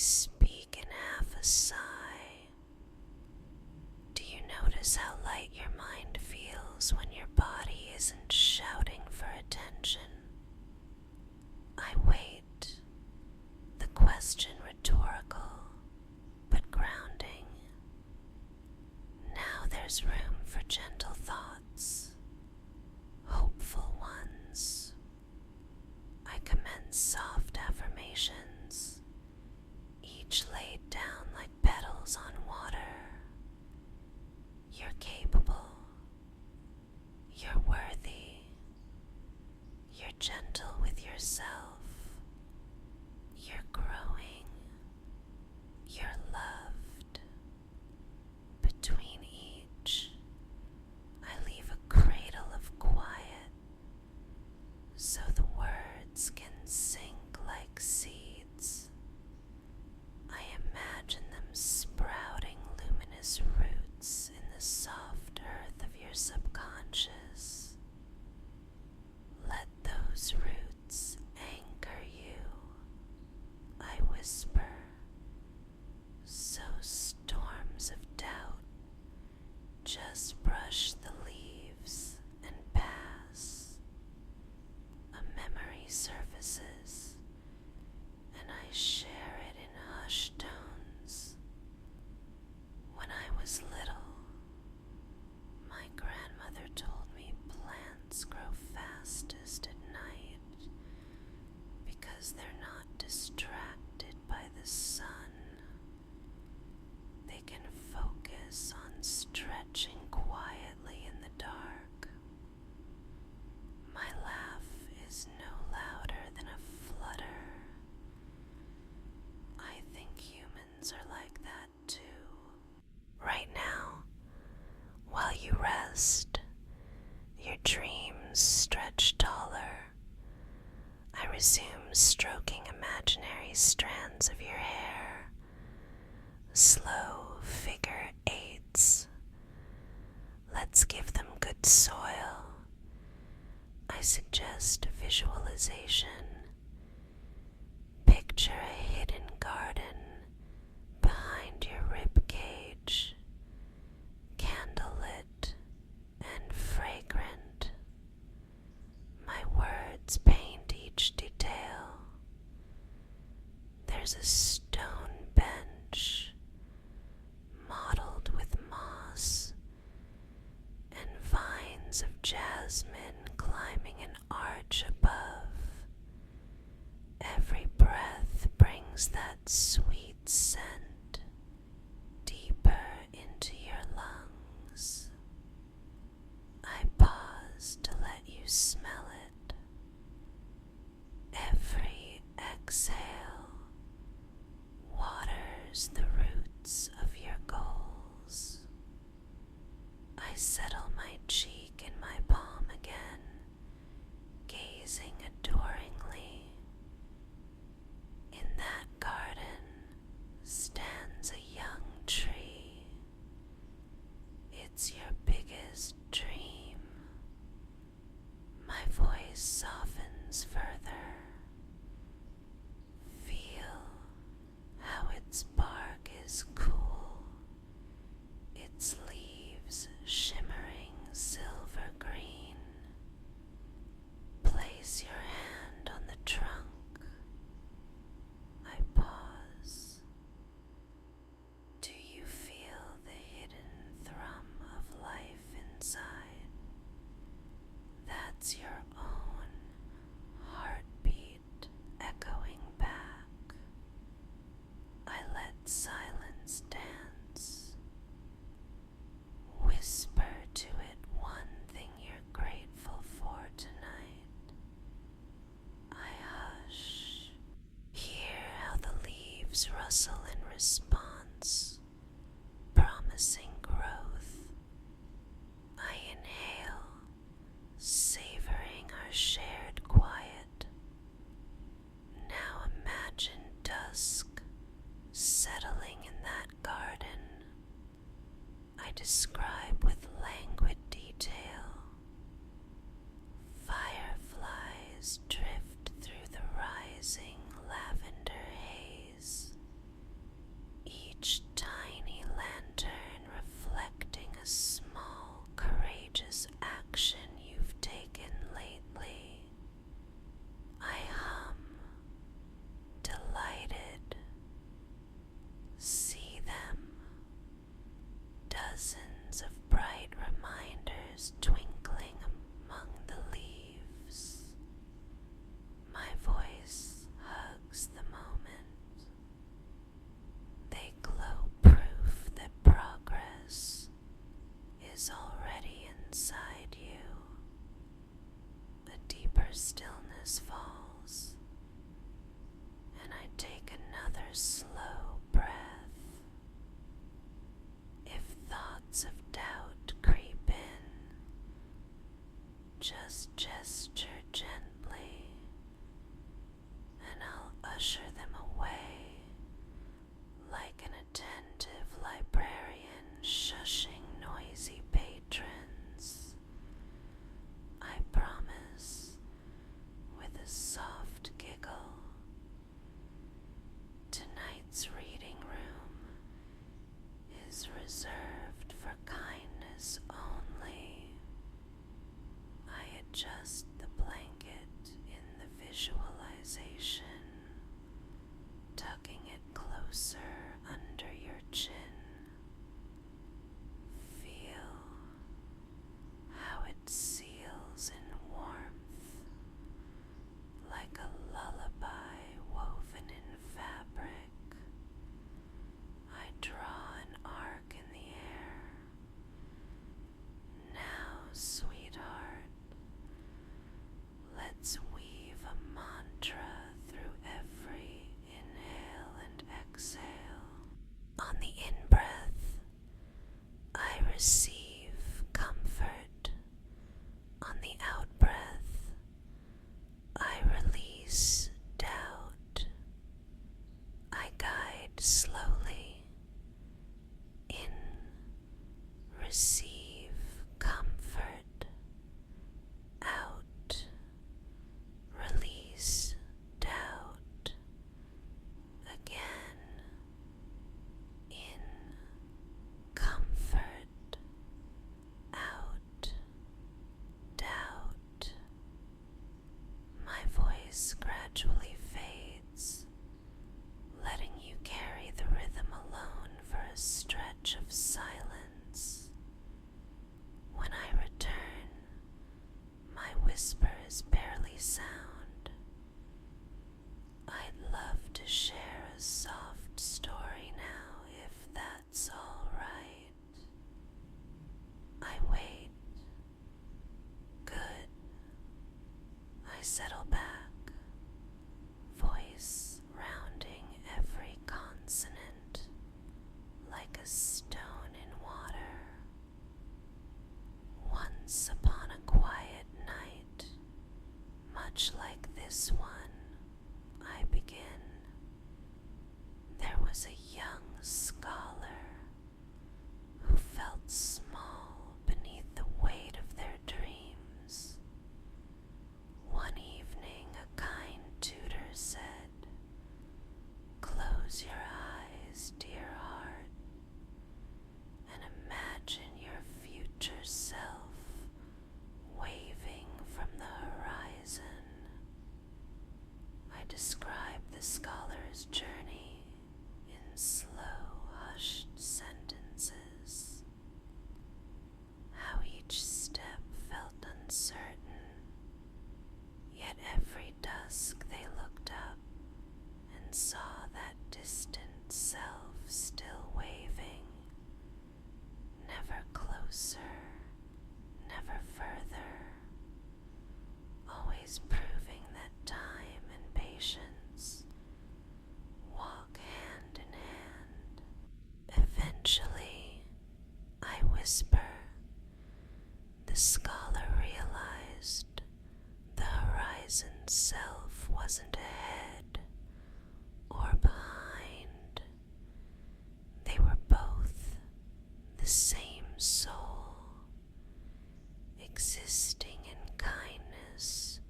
speak in half a sigh. Do you notice how light your mind feels when your body isn't shouting for attention? I wait, the question rhetorical, but grounding. Now there's room for gentle thoughts, hopeful ones. I commence soft affirmations, each laid down like petals on water. You're capable. You're worthy. You're gentle with yourself. You're growing. You're loved. Between each, I leave a cradle of quiet so the words can sink like seeds. I imagine them sprouting luminous roots in the soft earth of your subconscious. Let those roots anchor you, I whisper, so storms of doubt just brush the leaves and pass. A memory surfaces, and I share it in hushed tones. When I was little, my grandmother told me plants grow fastest at night because they're not distracted by the sun. They can focus on stretching quietly in the dark. My laugh is no louder than a flutter. I think humans are like that too. Right now, while you rest, your dreams stretch taller. I resume stroking imaginary strands of your hair, slow figure eights. Let's give them good soil. I suggest visualization. Picture a hidden garden behind your rib cage, candlelit and fragrant. My words paint each detail. There's a stone bench mottled with moss and vines of jasmine climbing an arch above. Every breath brings that sweet scent deeper into your lungs. I pause to let you smell it. Every exhale waters the roots of your goals. I settle my cheek in my palm again, gazing adoringly. In that garden stands share a soft story now, if that's all right. I wait. Good. I settle back, voice rounding every consonant like a stone in water. Once upon a quiet night, much like this one, I begin. There was a young scholar who felt small beneath the weight of their dreams. One evening, a kind tutor said, "Close your eyes, dear heart, and imagine your future self waving from the horizon." I describe the scholar's journey in slow, hushed sentences. How each step felt uncertain, yet every dusk they looked up and saw that distant self still waving, never closer, never further, always proving that time and patience walk hand in hand. Eventually, I whisper, the scholar realized the horizon self wasn't ahead or behind. They were both the same soul, existing in kindness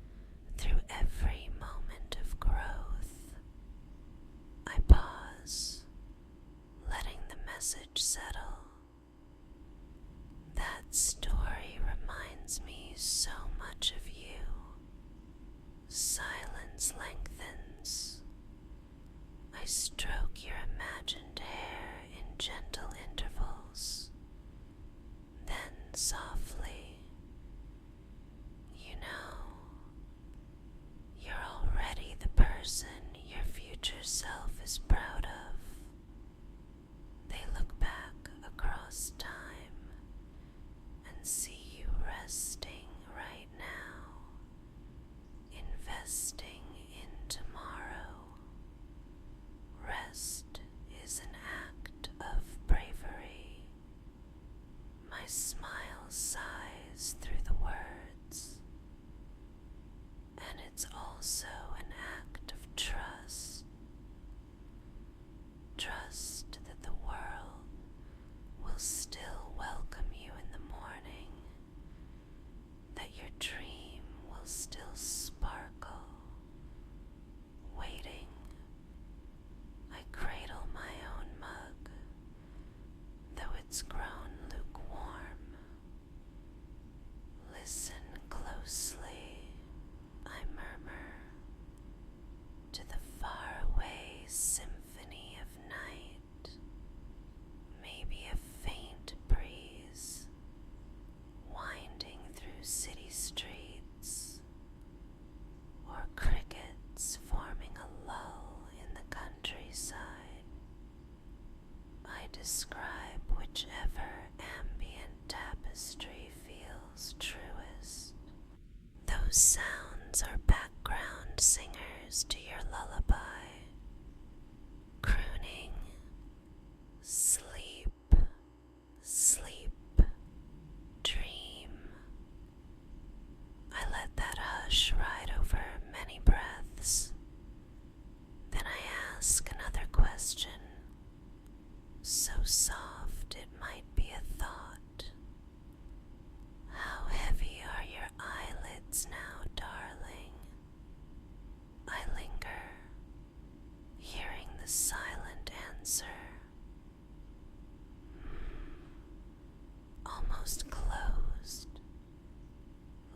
through every moment of growth. I pause, letting the message settle. That story reminds me so much of you. Silence lengthens. I stroke your imagined hair in gentle intervals. Then softly, you know, you're already the person your future self is proud of. They look back across time and see you resting right now, investing in tomorrow. Rest is an act of bravery. My smile sighs through the words, and it's also an act of trust. Trust that the world will still welcome you in the morning, that your dream will still sparkle, waiting. I cradle my own mug, though it's grown lukewarm. Listen closely, I murmur, to the faraway symphony of night. Maybe a faint breeze winding through city streets, or crickets forming a lull in the countryside. I describe whichever ambient tapestry feels truest. Those sounds are background singers to your lullaby, crooning, sleep, sleep, dream. I let that hush ride over many breaths. Then I ask another question, so soft it might be a thought. How heavy are your eyelids now, darling? I linger, hearing the silent answer. Almost closed.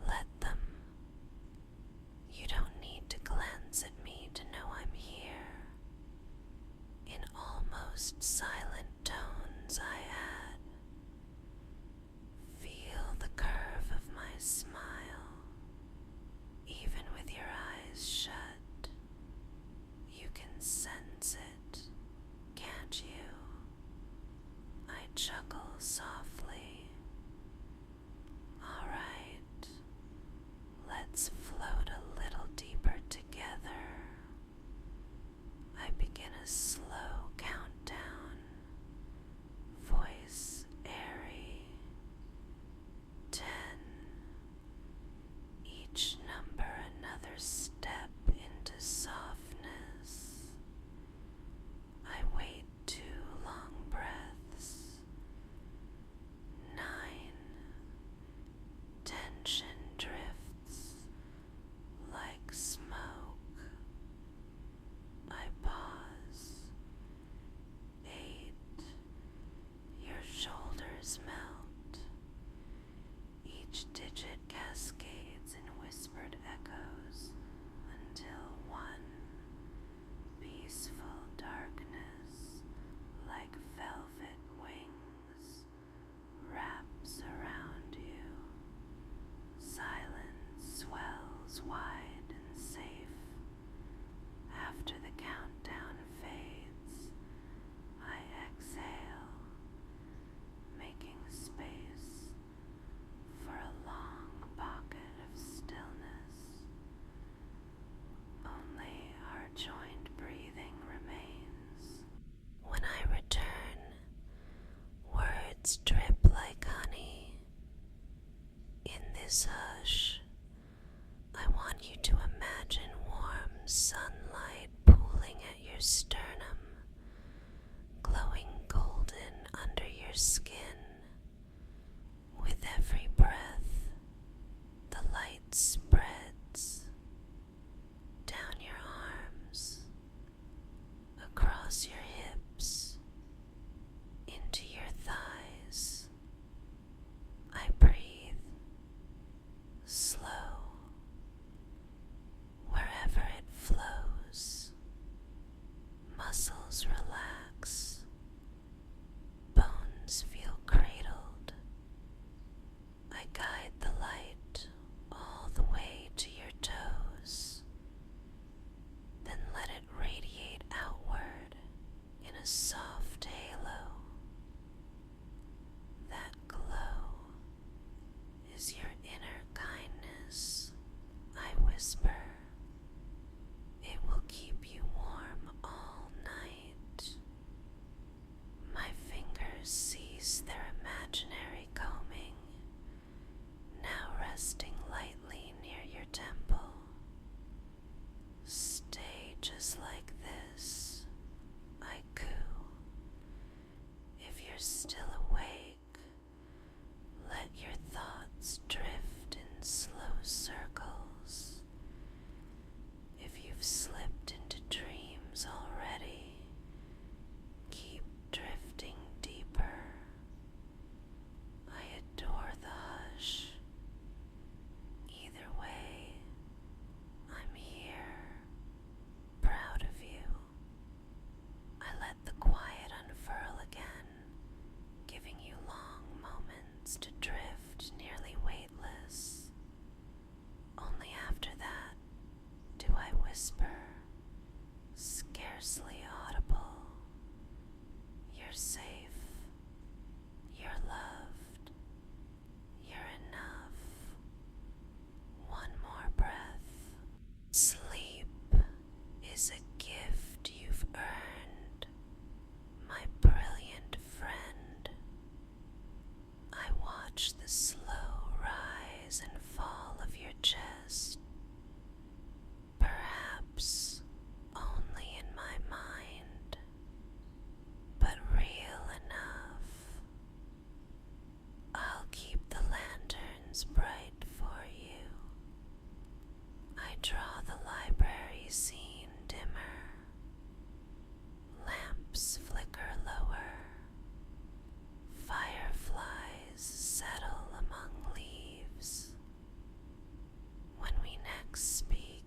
Let them. You don't need to glance at me to know I'm here. In almost silent tones I add, feel the curve of my smile. Even with your eyes shut, you can sense thoughts drip like honey. In this hush, I want you to imagine warm sunlight pooling at your sternum, glowing golden under your skin. With every breath, the light spreads down your arms, across your hips, into your thighs. I breathe slow wherever it flows. Muscles relax, bones feel cradled. I guide the light all the way to your toes, then let it radiate outward in a soft halo. That glow is your inner kindness, I whisper. It will keep you warm all night. My fingers cease their imaginary combing, now resting lightly near your temple. Stay just like this, I coo. If you're still awake, let your thoughts drift in slow circles. If you've slipped into dreams already, keep drifting deeper. I adore the hush. Either way, I'm here, proud of you. I let the quiet unfurl again, giving you long moments to drift nearly weightless. Only after that do I whisper, scarcely audible. You're safe. You're loved. You're enough. One more breath. Sleep is a gift you've earned, my brilliant friend. I watch the slow rise and fall of your chest, perhaps only in my mind, but real enough. I'll keep the lanterns bright for you. I draw the library scene dimmer. Lamps flicker lower. Fireflies settle among leaves. When we next speak,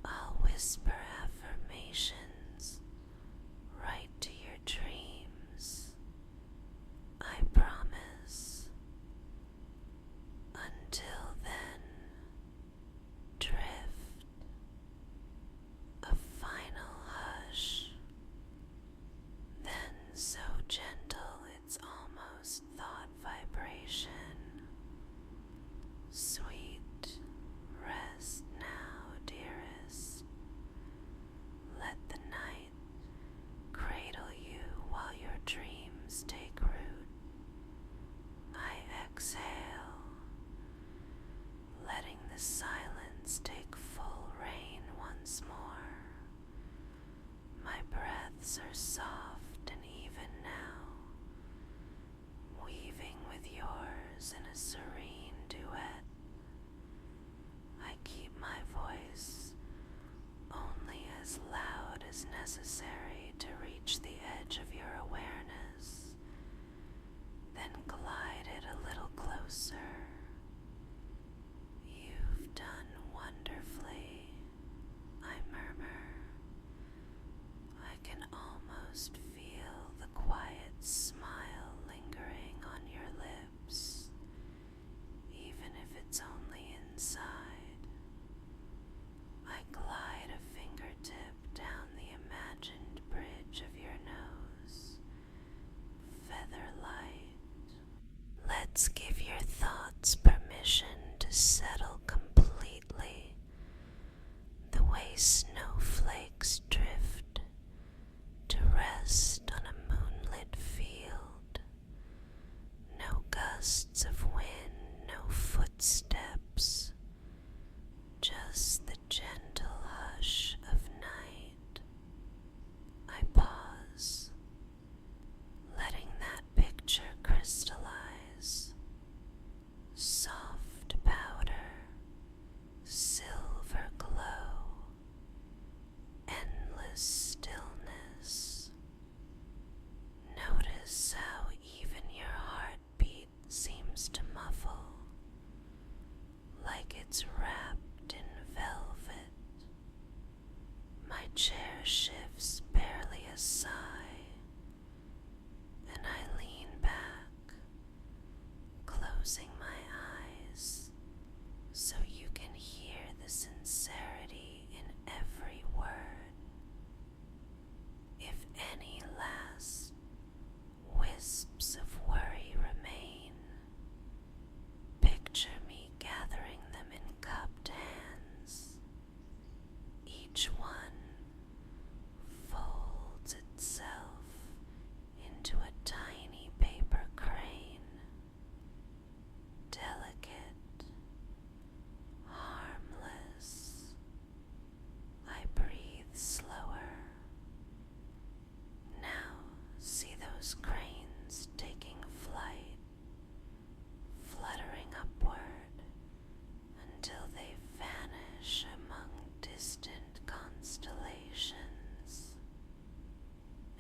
I'll whisper affirmations right to your dreams. I promise. Until then, drift. A final hush. Then so gentle it's almost thought vibration. Sweet rest now, dearest. Let the night cradle you while your dreams take root. I exhale, letting the silence take full reign once more. My breaths are soft and even now, weaving with yours in a serene duet. I keep my voice only as loud as necessary to reach the edge of your awareness, then glide it a little closer. You've done wonderfully, I murmur. I can almost feel the quiet smile lingering on your lips, even if it's only inside. I glide a fingertip down the imagined bridge of your nose, feather light. Let's give your thoughts permission to settle completely, the way snowflakes drift to rest on a moonlit field. chair shifts barely a sigh, and I lean back, closing my eyes so you can hear the sincerity in every word. If any last wisps of worry remain, picture me gathering them in cupped hands. Each one folds itself into a tiny paper crane, delicate, harmless. I breathe slower. Now see those cranes taking flight, fluttering upward until they vanish among distant constellations.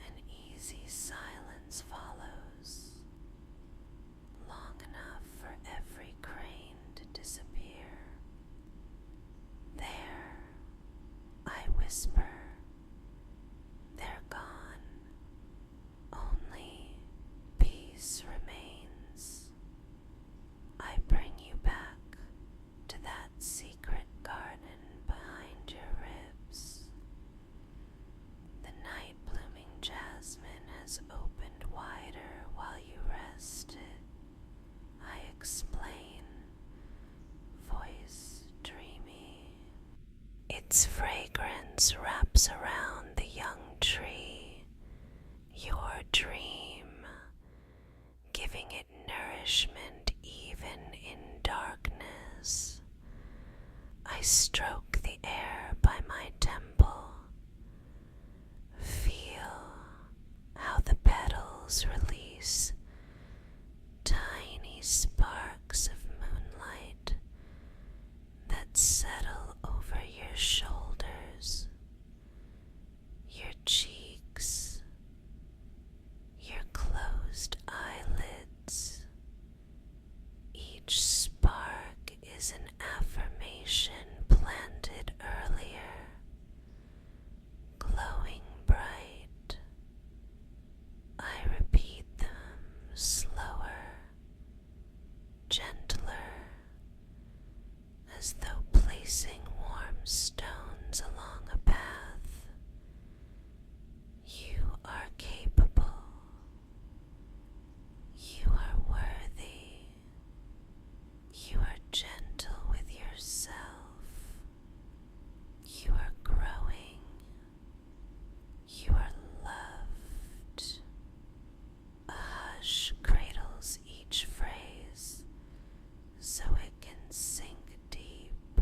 An easy silence follows, long enough for every crane to disappear. There, I whisper, they're gone. Only peace remains. I bring you back to that secret garden behind your ribs. The night blooming jasmine has opened wider while you rested. I explain, voice dreamy. Its fragrance wraps around the young tree, your dream, giving it nourishment even in darkness. I stroke the air by my temple. Feel how the petals release tiny sparks of moonlight that settle over your shoulders, your cheeks, your closed eyelids. Each spark is an affirmation planted earlier, glowing bright. I repeat them slower, gentler, as though placing warm stones along a path. You are capable. You are worthy. You are gentle with yourself. You are growing. You are loved. A hush cradles each phrase so it can sink deep.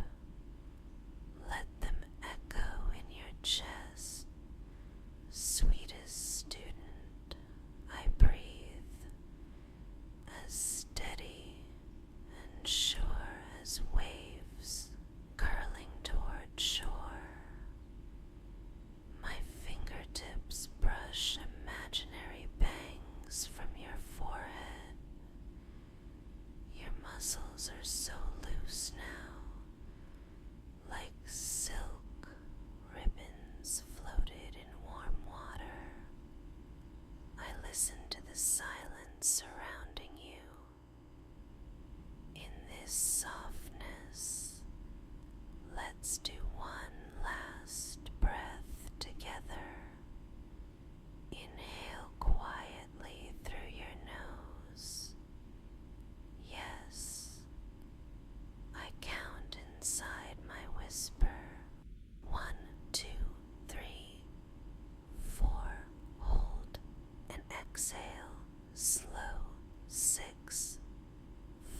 Let them echo in your chest. Sweetest student, I breathe, as steady and sure as waves curling toward shore. My fingertips brush imaginary bangs from your forehead. Your muscles are so loose now, like silk ribbons floated in warm water. I listen to the silence surrounding you. In this softness, let's do one last breath together. Inhale quietly through your nose. Yes, I count inside my whisper. 1, 2, 3, 4. Hold and exhale. Slow. 6,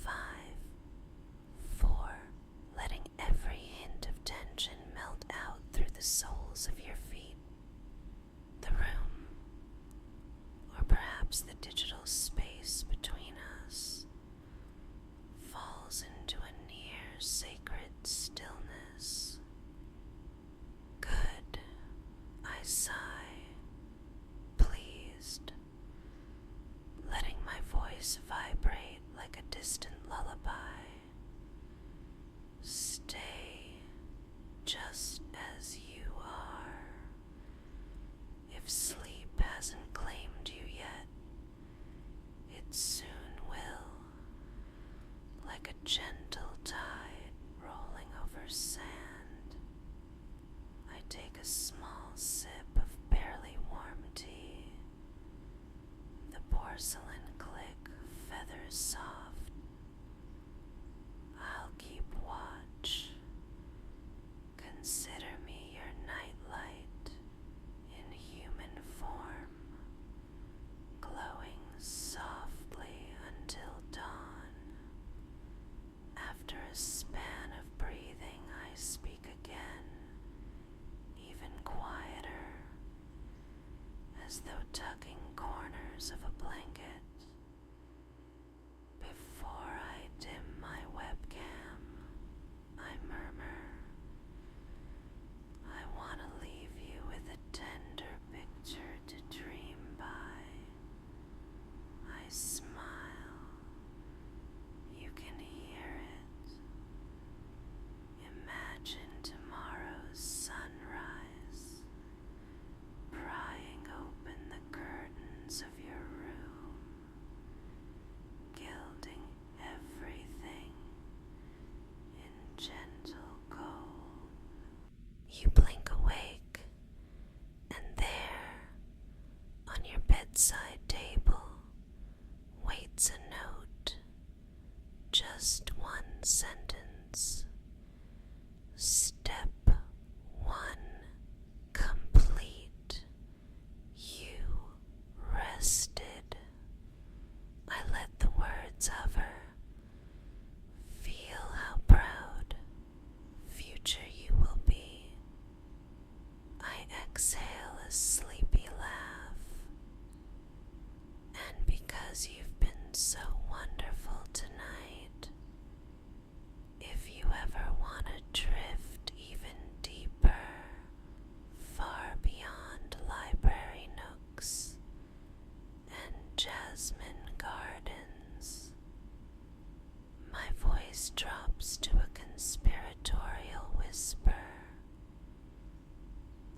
5, 4. Letting every hint of tension melt out through the soles of your feet. The room, or perhaps the digital space between us, falls into a near sacred stillness. Good, I sigh, pleased, letting my voice vibrate like a distant lullaby. Stay just as you are. porcelain click, feathers soft. I'll keep watch. Consider me your nightlight in human form, glowing softly until dawn. After a span of breathing, I speak again, even quieter, as though tugging corners of a blanket. Before I dim my webcam, I murmur, I want to leave you with a tender picture to dream by. I smile. You can hear it. Imagine tomorrow's sunrise, prying open the curtains of your room, gilding everything in gentle gold. You blink awake, and there, on your bedside table, waits a note, just one sentence. Step 1 complete. You rested. I let the words hover. Feel how proud future you will be. I exhale a sleepy laugh. And because you've been so wonderful tonight, if you ever want to drift even deeper, far beyond library nooks and jasmine gardens, my voice drops to a conspiratorial whisper.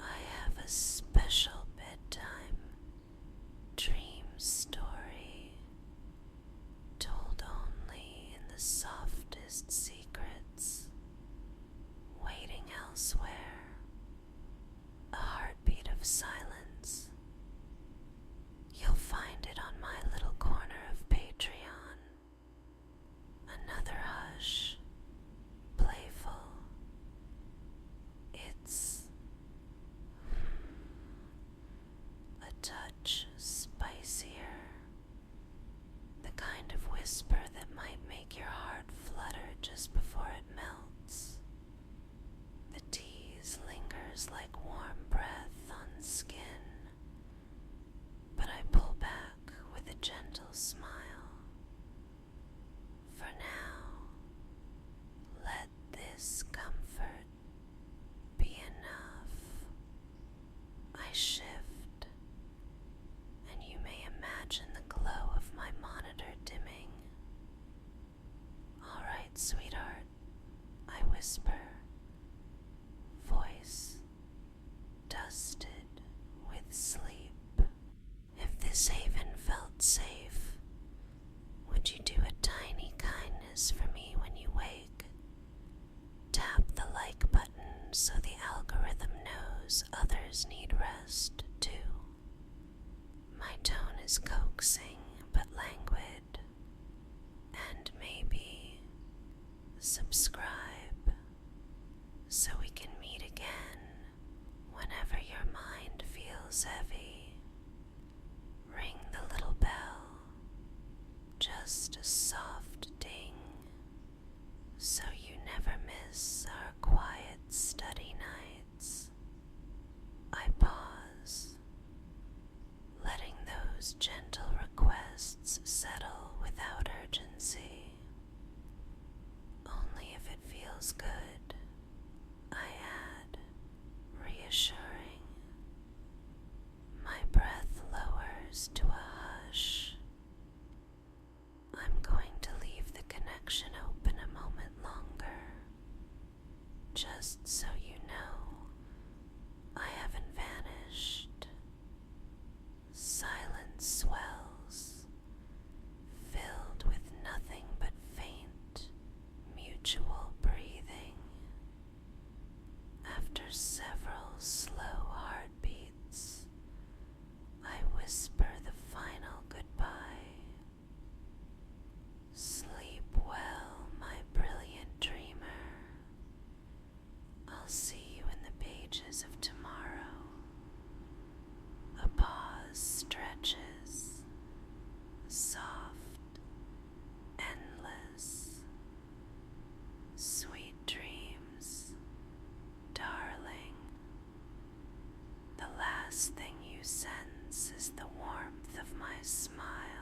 I have a special bedtime dream story, told only in the softest secrets, waiting elsewhere. A heartbeat of silence. You'll find it on my little corner of Patreon. Another hush, playful. It's a touch spicier. The kind of whisper that might make your heart flutter just before it melts. The tease lingers like warm breath on skin, but I pull back with a gentle smile. For now, let this comfort be enough. I shift, and you may imagine the glow of my monitor dimming. All right, sweetheart, I whisper, voice dusted with sleep. If this haven felt safe, would you do a tiny kindness for me when you wake? Tap the like button so the algorithm knows others need rest too. My tone is coaxing but languid, and maybe subscribe so we can meet again whenever your mind feels heavy. Ring the little bell, just a soft ding, so you never miss our quiet study nights. I pause, letting those gentle requests settle without urgency. Only if last thing you sense is the warmth of my smile.